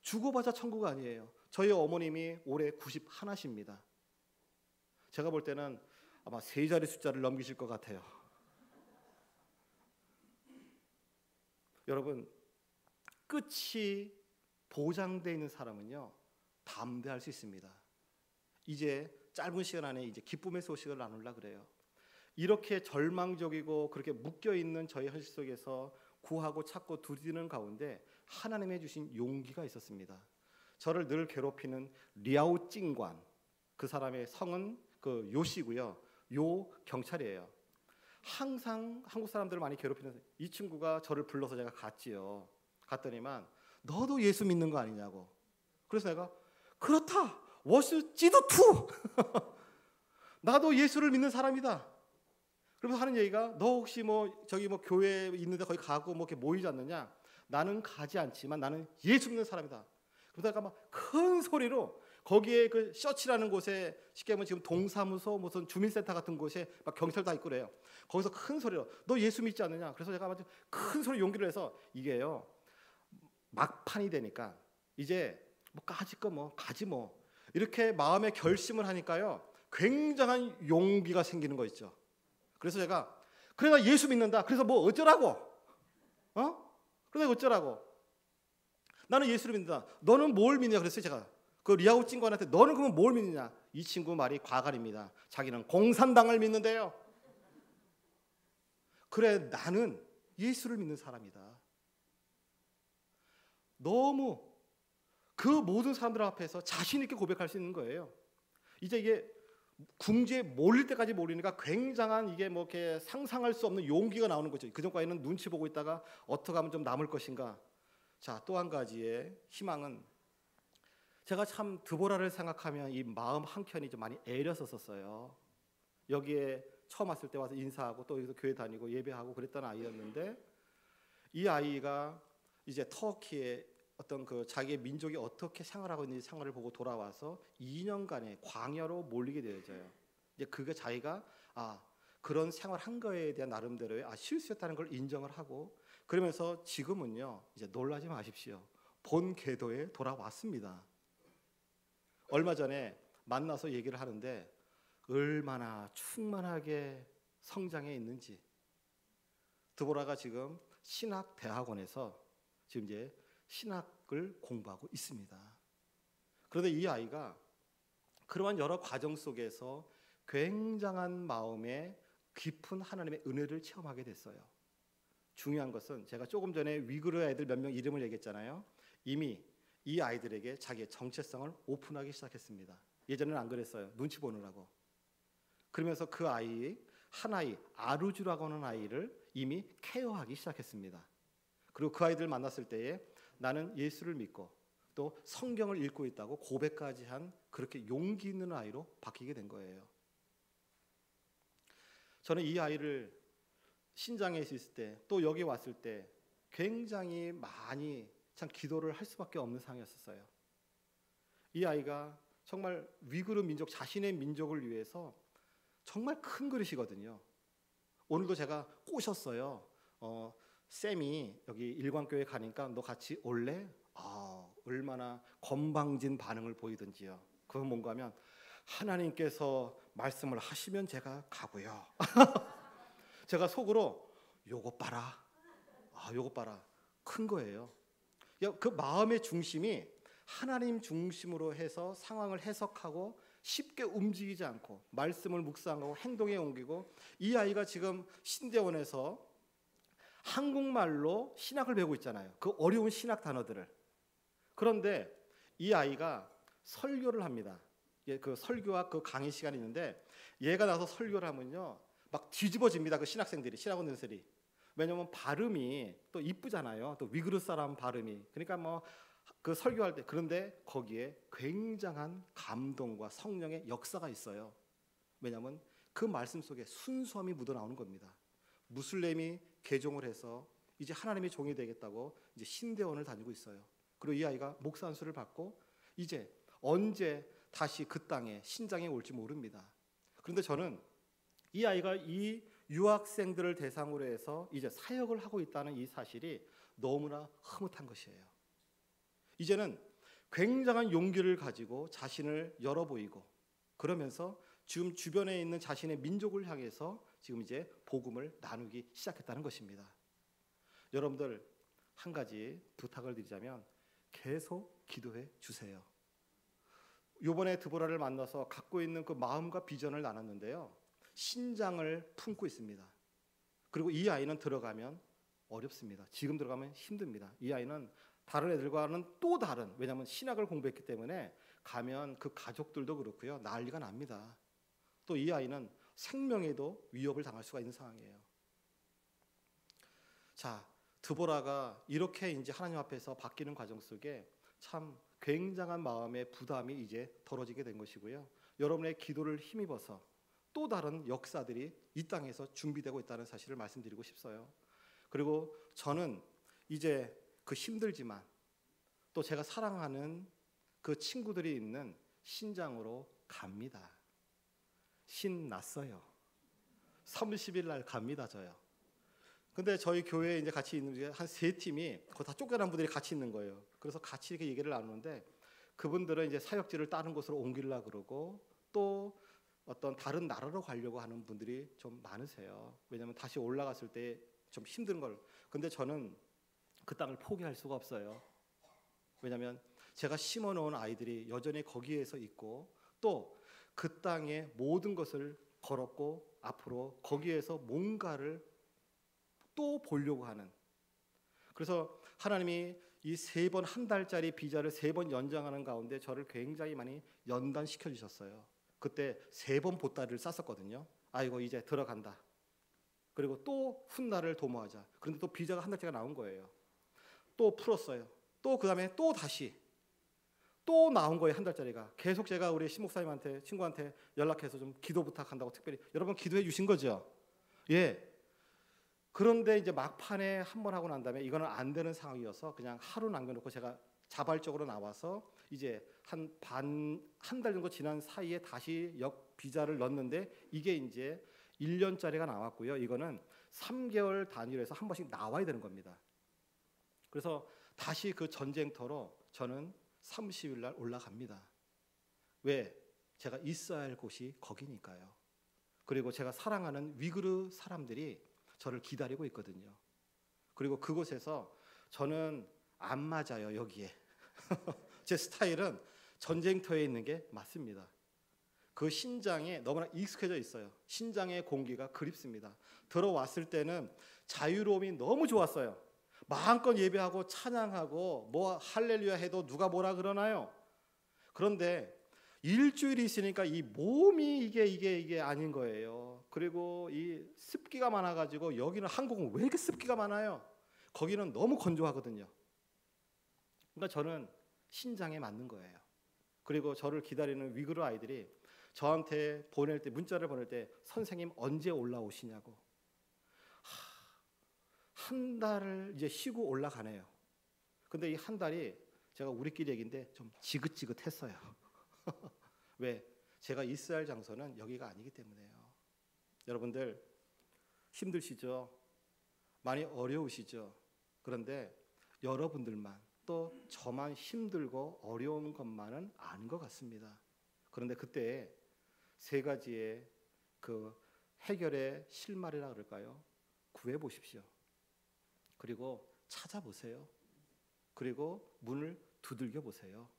죽어봤자 천국 아니에요. 저희 어머님이 올해 91이십니다. 제가 볼 때는 아마 3자리 숫자를 넘기실 것 같아요. 여러분, 끝이 보장되어 있는 사람은요, 담대할 수 있습니다. 이제 짧은 시간 안에 이제 기쁨의 소식을 나누려고 그래요. 이렇게 절망적이고 그렇게 묶여있는 저희 현실 속에서 구하고 찾고 두드리는 가운데 하나님의 주신 용기가 있었습니다. 저를 늘 괴롭히는 리아오찡관, 그 사람의 성은 그 요시고요. 요 경찰이에요. 항상 한국 사람들을 많이 괴롭히는 이 친구가 저를 불러서 제가 갔지요. 갔더니만 너도 예수 믿는 거 아니냐고. 그래서 내가 그렇다. 워스 찌도 투. 나도 예수를 믿는 사람이다. 그러면서 하는 얘기가 너 혹시 뭐 저기 뭐 교회 있는데 거기 가고 뭐 이렇게 모이지 않느냐? 나는 가지 않지만 나는 예수 믿는 사람이다. 그러다 내가 막 큰 소리로 거기에 그 셔치라는 곳에 쉽게 하면 지금 동사무소 무슨 주민센터 같은 곳에 막 경찰 다 있고 그래요. 거기서 큰 소리로 너 예수 믿지 않느냐? 그래서 제가 아주 큰 소리 용기를 해서 이게요. 막판이 되니까 이제 뭐 까짓 거 뭐 가지 뭐 이렇게 마음의 결심을 하니까요. 굉장한 용기가 생기는 거 있죠. 그래서 제가 그래 나 예수 믿는다. 그래서 뭐 어쩌라고? 그래 어쩌라고? 나는 예수를 믿는다. 너는 뭘 믿냐? 그랬어요 제가. 그 리아우 찡관한테 너는 그러면 뭘 믿느냐? 이 친구 말이 과간입니다. 자기는 공산당을 믿는데요. 그래 나는 예수를 믿는 사람이다. 너무 그 모든 사람들 앞에서 자신 있게 고백할 수 있는 거예요. 이제 이게 궁지에 몰릴 때까지 몰리니까 굉장한 이게 뭐 이렇게 상상할 수 없는 용기가 나오는 거죠. 그전까지는 눈치 보고 있다가 어떻게 하면 좀 남을 것인가. 자, 또 한 가지의 희망은 제가 참 드보라를 생각하면 이 마음 한켠이 좀 많이 애렸었어요. 여기에 처음 왔을 때 와서 인사하고 또 여기서 교회 다니고 예배하고 그랬던 아이였는데 이 아이가 이제 터키에 어떤 그 자기의 민족이 어떻게 생활하고 있는지 생활을 보고 돌아와서 2년간의 광야로 몰리게 되어져요. 이제 그게 자기가 그런 생활한 거에 대한 나름대로의 실수였다는 걸 인정을 하고 그러면서 지금은요 이제 놀라지 마십시오. 본 궤도에 돌아왔습니다. 얼마 전에 만나서 얘기를 하는데 얼마나 충만하게 성장해 있는지. 드보라가 지금 신학대학원에서 지금 이제 신학을 공부하고 있습니다. 그런데 이 아이가 그러한 여러 과정 속에서 굉장한 마음에 깊은 하나님의 은혜를 체험하게 됐어요. 중요한 것은 제가 조금 전에 위그르 애들 몇 명 이름을 얘기했잖아요. 이미 이 아이들에게 자기의 정체성을 오픈하기 시작했습니다. 예전에는 안 그랬어요. 눈치 보느라고. 그러면서 그 아이 한 아이 아루주라고 하는 아이를 이미 케어하기 시작했습니다. 그리고 그 아이들 만났을 때에 나는 예수를 믿고 또 성경을 읽고 있다고 고백까지 한 그렇게 용기 있는 아이로 바뀌게 된 거예요. 저는 이 아이를 신장에 있을 때 또 여기 왔을 때 굉장히 많이 참 기도를 할 수밖에 없는 상황이었어요. 이 아이가 정말 위구르 민족 자신의 민족을 위해서 정말 큰 그릇이거든요. 오늘도 제가 꼬셨어요. 쌤이 여기 일광교회 가니까 너 같이 올래? 얼마나 건방진 반응을 보이든지요. 그건 뭔가 하면 하나님께서 말씀을 하시면 제가 가고요. 제가 속으로 요거 봐라. 요거 봐라. 큰 거예요. 그 마음의 중심이 하나님 중심으로 해서 상황을 해석하고 쉽게 움직이지 않고 말씀을 묵상하고 행동에 옮기고 이 아이가 지금 신대원에서 한국말로 신학을 배우고 있잖아요. 그 어려운 신학 단어들을. 그런데 이 아이가 설교를 합니다. 그 설교와 그 강의 시간이 있는데 얘가 나서 설교를 하면요 막 뒤집어집니다. 그 신학생들이 신학원들이. 왜냐면 발음이 또 이쁘잖아요. 또 위그르 사람 발음이. 그러니까 뭐 그 설교할 때 그런데 거기에 굉장한 감동과 성령의 역사가 있어요. 왜냐하면 그 말씀 속에 순수함이 묻어나오는 겁니다. 무슬림이 개종을 해서 이제 하나님의 종이 되겠다고 이제 신대원을 다니고 있어요. 그리고 이 아이가 목사 안수를 받고 이제 언제 다시 그 땅에 신장에 올지 모릅니다. 그런데 저는 이 아이가 이 유학생들을 대상으로 해서 이제 사역을 하고 있다는 이 사실이 너무나 흐뭇한 것이에요. 이제는 굉장한 용기를 가지고 자신을 열어 보이고 그러면서 지금 주변에 있는 자신의 민족을 향해서 지금 이제 복음을 나누기 시작했다는 것입니다. 여러분들 한 가지 부탁을 드리자면 계속 기도해 주세요. 이번에 드보라를 만나서 갖고 있는 그 마음과 비전을 나눴는데요. 신장을 품고 있습니다. 그리고 이 아이는 들어가면 어렵습니다. 지금 들어가면 힘듭니다. 이 아이는 다른 애들과는 또 다른, 왜냐하면 신학을 공부했기 때문에 가면 그 가족들도 그렇고요, 난리가 납니다. 또 이 아이는 생명에도 위협을 당할 수가 있는 상황이에요. 자, 드보라가 이렇게 이제 하나님 앞에서 바뀌는 과정 속에 참 굉장한 마음의 부담이 이제 덜어지게 된 것이고요. 여러분의 기도를 힘입어서 또 다른 역사들이 이 땅에서 준비되고 있다는 사실을 말씀드리고 싶어요. 그리고 저는 이제 그 힘들지만 또 제가 사랑하는 그 친구들이 있는 신장으로 갑니다. 신났어요. 30일 날 갑니다, 저요. 근데 저희 교회에 이제 같이 있는 한 세 팀이 거의 다 쫓겨난 분들이 같이 있는 거예요. 그래서 같이 이렇게 얘기를 나누는데 그분들은 이제 사역지를 다른 곳으로 옮기려고 그러고 또 어떤 다른 나라로 가려고 하는 분들이 좀 많으세요. 왜냐하면 다시 올라갔을 때 좀 힘든 걸. 근데 저는 그 땅을 포기할 수가 없어요. 왜냐하면 제가 심어놓은 아이들이 여전히 거기에서 있고 또 그 땅의 모든 것을 걸었고 앞으로 거기에서 뭔가를 또 보려고 하는. 그래서 하나님이 이 3번 한 달짜리 비자를 3번 연장하는 가운데 저를 굉장히 많이 연단시켜 주셨어요. 그때 3번 보따리를 쌌었거든요. 아이고 이제 들어간다. 그리고 또 훗날을 도모하자. 그런데 또 비자가 한 달째가 나온 거예요. 또 풀었어요. 또 그 다음에 또 다시 또 나온 거예요. 한 달짜리가. 계속 제가 우리 신목사님한테 친구한테 연락해서 좀 기도 부탁한다고 특별히 여러분 기도해 주신 거죠. 예. 그런데 이제 막판에 한 번 하고 난 다음에 이거는 안 되는 상황이어서 그냥 하루 남겨놓고 제가 자발적으로 나와서 이제 한 달 정도 지난 사이에 다시 비자를 넣었는데 이게 이제 1년짜리가 나왔고요. 이거는 3개월 단위로 해서 한 번씩 나와야 되는 겁니다. 그래서 다시 그 전쟁터로 저는 30일 날 올라갑니다. 왜? 제가 있어야 할 곳이 거기니까요. 그리고 제가 사랑하는 위그르 사람들이 저를 기다리고 있거든요. 그리고 그곳에서 저는 안 맞아요, 여기에. 제 스타일은 전쟁터에 있는 게 맞습니다. 그 신장에 너무나 익숙해져 있어요. 신장의 공기가 그립습니다. 들어왔을 때는 자유로움이 너무 좋았어요. 마음껏 예배하고 찬양하고 뭐 할렐루야 해도 누가 뭐라 그러나요? 그런데 일주일이 있으니까 이 몸이 이게 아닌 거예요. 그리고 이 습기가 많아가지고 여기는 한국은 왜 이렇게 습기가 많아요? 거기는 너무 건조하거든요. 그러니까 저는 신장에 맞는 거예요. 그리고 저를 기다리는 위그르 아이들이 저한테 문자를 보낼 때 선생님 언제 올라오시냐고. 한 달을 이제 쉬고 올라가네요. 근데 이 한 달이 제가 우리끼리 얘기인데 좀 지긋지긋했어요. 왜? 제가 있어야 할 장소는 여기가 아니기 때문에요. 여러분들 힘드시죠? 많이 어려우시죠? 그런데 여러분들만 또 저만 힘들고 어려운 것만은 아닌 것 같습니다. 그런데 그때 3가지의 그 해결의 실마리라 그럴까요? 구해보십시오. 그리고 찾아보세요. 그리고 문을 두들겨 보세요.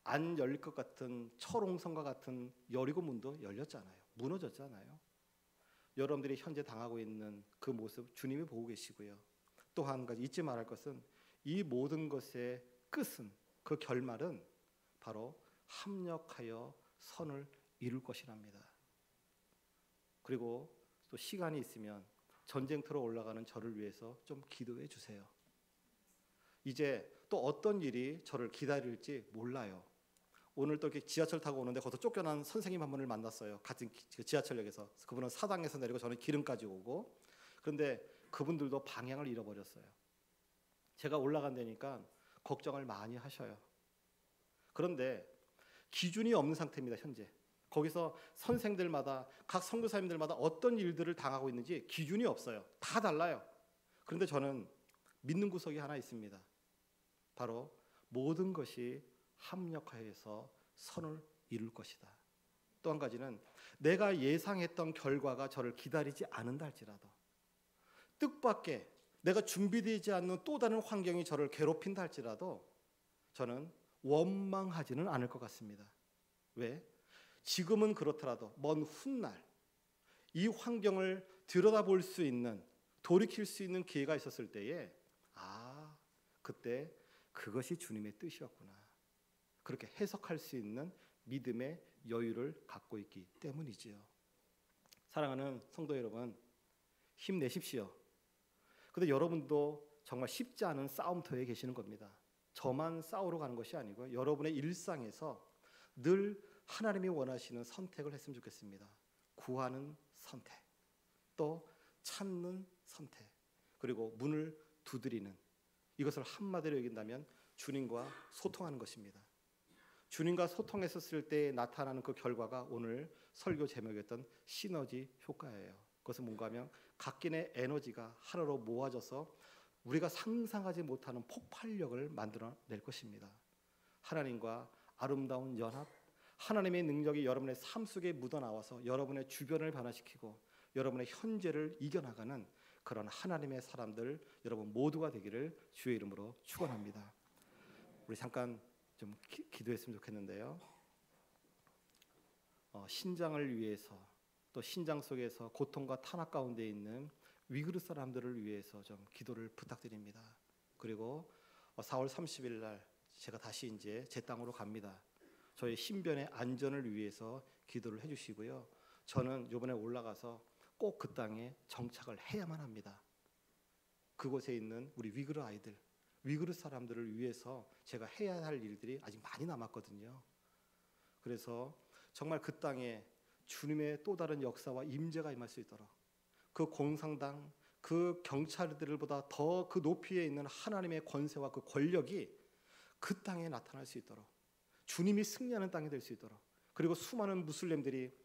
안 열릴 것 같은 철옹성과 같은 여리고 문도 열렸잖아요. 무너졌잖아요. 여러분들이 현재 당하고 있는 그 모습 주님이 보고 계시고요. 또 한 가지 잊지 말할 것은 이 모든 것의 끝은, 그 결말은 바로 합력하여 선을 이룰 것이랍니다. 그리고 또 시간이 있으면 전쟁터로 올라가는 저를 위해서 좀 기도해 주세요. 이제 또 어떤 일이 저를 기다릴지 몰라요. 오늘 또 이렇게 지하철 타고 오는데 거기서 쫓겨난 선생님 한 분을 만났어요. 같은 지하철역에서. 그분은 사당에서 내리고 저는 기름까지 오고. 그런데 그분들도 방향을 잃어버렸어요. 제가 올라간다니까 걱정을 많이 하셔요. 그런데 기준이 없는 상태입니다, 현재. 거기서 선생들마다 각 선교사님들마다 어떤 일들을 당하고 있는지 기준이 없어요. 다 달라요. 그런데 저는 믿는 구석이 하나 있습니다. 바로 모든 것이 합력하여서 선을 이룰 것이다. 또 한 가지는 내가 예상했던 결과가 저를 기다리지 않는다 할지라도, 뜻밖의 내가 준비되지 않는 또 다른 환경이 저를 괴롭힌다 할지라도 저는 원망하지는 않을 것 같습니다. 왜? 지금은 그렇더라도 먼 훗날 이 환경을 들여다볼 수 있는, 돌이킬 수 있는 기회가 있었을 때에 그때 그것이 주님의 뜻이었구나. 그렇게 해석할 수 있는 믿음의 여유를 갖고 있기 때문이지요. 사랑하는 성도 여러분, 힘내십시오. 근데 여러분도 정말 쉽지 않은 싸움터에 계시는 겁니다. 저만 싸우러 가는 것이 아니고 여러분의 일상에서 늘 하나님이 원하시는 선택을 했으면 좋겠습니다. 구하는 선택, 또 찾는 선택, 그리고 문을 두드리는, 이것을 한마디로 여긴다면 주님과 소통하는 것입니다. 주님과 소통했었을 때 나타나는 그 결과가 오늘 설교 제목이었던 시너지 효과예요. 그것은 뭔가 하면 각기의 에너지가 하나로 모아져서 우리가 상상하지 못하는 폭발력을 만들어낼 것입니다. 하나님과 아름다운 연합, 하나님의 능력이 여러분의 삶 속에 묻어나와서 여러분의 주변을 변화시키고 여러분의 현재를 이겨나가는 그런 하나님의 사람들 여러분 모두가 되기를 주의 이름으로 축원합니다. 우리 잠깐 좀 기도했으면 좋겠는데요. 신장을 위해서, 또 신장 속에서 고통과 탄압 가운데 있는 위그르 사람들을 위해서 좀 기도를 부탁드립니다. 그리고 4월 30일 날 제가 다시 이제 제 땅으로 갑니다. 저희 신변의 안전을 위해서 기도를 해주시고요. 저는 이번에 올라가서 꼭 그 땅에 정착을 해야만 합니다. 그곳에 있는 우리 위그르 아이들, 위그르 사람들을 위해서 제가 해야 할 일들이 아직 많이 남았거든요. 그래서 정말 그 땅에 주님의 또 다른 역사와 임재가 임할 수 있도록, 그 공산당, 그 경찰들보다 더 그 높이에 있는 하나님의 권세와 그 권력이 그 땅에 나타날 수 있도록, 주님이 승리하는 땅이 될 수 있도록, 그리고 수많은 무슬림들이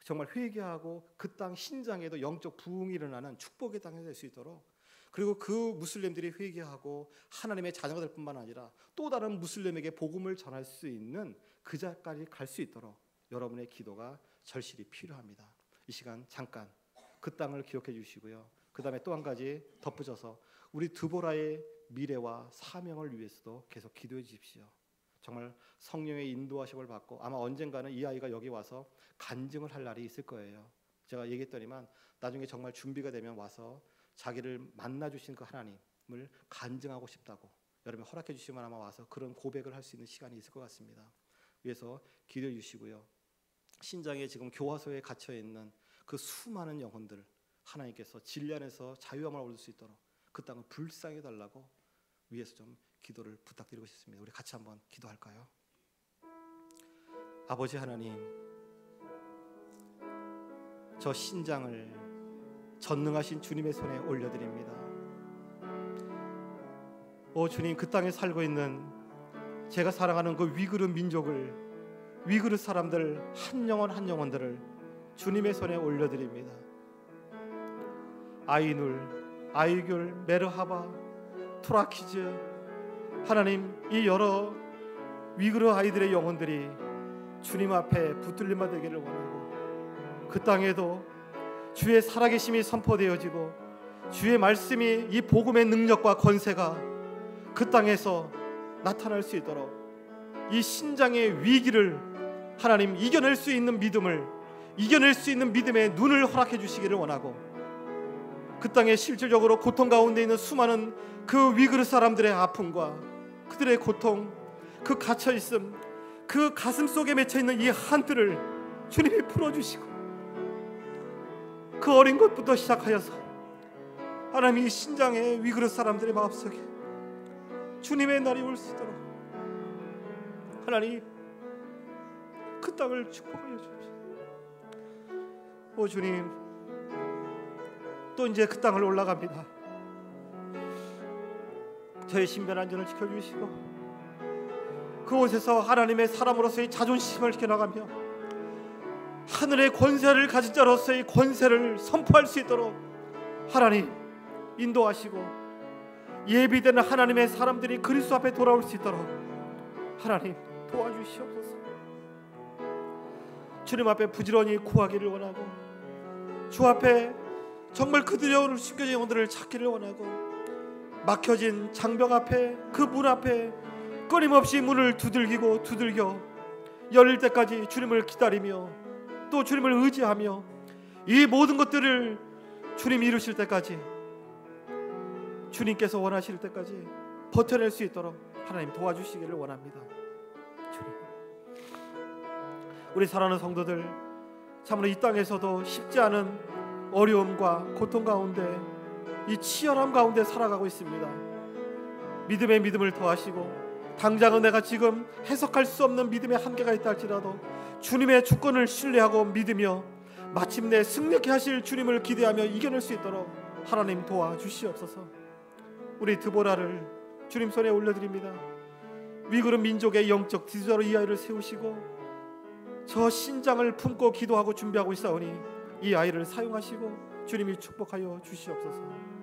정말 회개하고 그 땅 신장에도 영적 부흥이 일어나는 축복의 땅이 될 수 있도록, 그리고 그 무슬림들이 회개하고 하나님의 자녀가 될 뿐만 아니라 또 다른 무슬림에게 복음을 전할 수 있는 그 자리까지 갈 수 있도록 여러분의 기도가 절실히 필요합니다. 이 시간 잠깐 그 땅을 기억해 주시고요. 그 다음에 또 한 가지 덧붙여서 우리 드보라의 미래와 사명을 위해서도 계속 기도해 주십시오. 정말 성령의 인도하심을 받고 아마 언젠가는 이 아이가 여기 와서 간증을 할 날이 있을 거예요. 제가 얘기했더니만 나중에 정말 준비가 되면 와서 자기를 만나주신 그 하나님을 간증하고 싶다고 여러분이 허락해 주시면 아마 와서 그런 고백을 할 수 있는 시간이 있을 것 같습니다. 위해서 기도해 주시고요. 신장에 지금 교화소에 갇혀 있는 그 수많은 영혼들 하나님께서 진리 안에서 자유함을 얻을 수 있도록 그 땅을 불쌍해 달라고 위해서 좀 기도를 부탁드리고 싶습니다. 우리 같이 한번 기도할까요? 아버지 하나님, 저 신장을 전능하신 주님의 손에 올려드립니다. 오 주님, 그 땅에 살고 있는 제가 사랑하는 그 위그르 민족을, 위그르 사람들 한 영혼 한 영혼들을 주님의 손에 올려드립니다. 아이눌, 아이귤, 메르하바, 토라키즈, 하나님, 이 여러 위그르 아이들의 영혼들이 주님 앞에 붙들림 받기를 원하고 그 땅에도 주의 살아계심이 선포되어지고 주의 말씀이 이 복음의 능력과 권세가 그 땅에서 나타날 수 있도록 이 신장의 위기를 하나님 이겨낼 수 있는 믿음을, 이겨낼 수 있는 믿음의 눈을 허락해 주시기를 원하고 그 땅에 실질적으로 고통 가운데 있는 수많은 그 위그르 사람들의 아픔과 그들의 고통, 그 갇혀있음, 그 가슴 속에 맺혀있는 이 한들을 주님이 풀어주시고 그 어린 것부터 시작하여서 하나님 이 신장의 위그르 사람들의 마음속에 주님의 날이 올 수 있도록 하나님 그 땅을 축복하여 주십시오. 오 주님, 또 이제 그 땅을 올라갑니다. 저의 신변 안전을 지켜주시고 그곳에서 하나님의 사람으로서의 자존심을 지켜나가며 하늘의 권세를 가진 자로서의 권세를 선포할 수 있도록 하나님 인도하시고 예비되는 하나님의 사람들이 그리스도 앞에 돌아올 수 있도록 하나님 도와주시옵소서. 주님 앞에 부지런히 구하기를 원하고 주 앞에 정말 그들의 오늘 숨겨진 영혼들을 찾기를 원하고 막혀진 장벽 앞에, 그 문 앞에 끊임없이 문을 두들기고 두들겨 열릴 때까지 주님을 기다리며 또 주님을 의지하며 이 모든 것들을 주님이 이루실 때까지, 주님께서 원하실 때까지 버텨낼 수 있도록 하나님 도와주시기를 원합니다. 주님, 우리 사랑하는 성도들, 참으로 이 땅에서도 쉽지 않은 어려움과 고통 가운데, 이 치열함 가운데 살아가고 있습니다. 믿음에 믿음을 더하시고, 당장은 내가 지금 해석할 수 없는 믿음의 한계가 있다 할지라도 주님의 주권을 신뢰하고 믿으며 마침내 승리케 하실 주님을 기대하며 이겨낼 수 있도록 하나님 도와주시옵소서. 우리 드보라를 주님 손에 올려드립니다. 위그르 민족의 영적 지도자로 이 아이를 세우시고 저 신장을 품고 기도하고 준비하고 있사오니 이 아이를 사용하시고 주님이 축복하여 주시옵소서.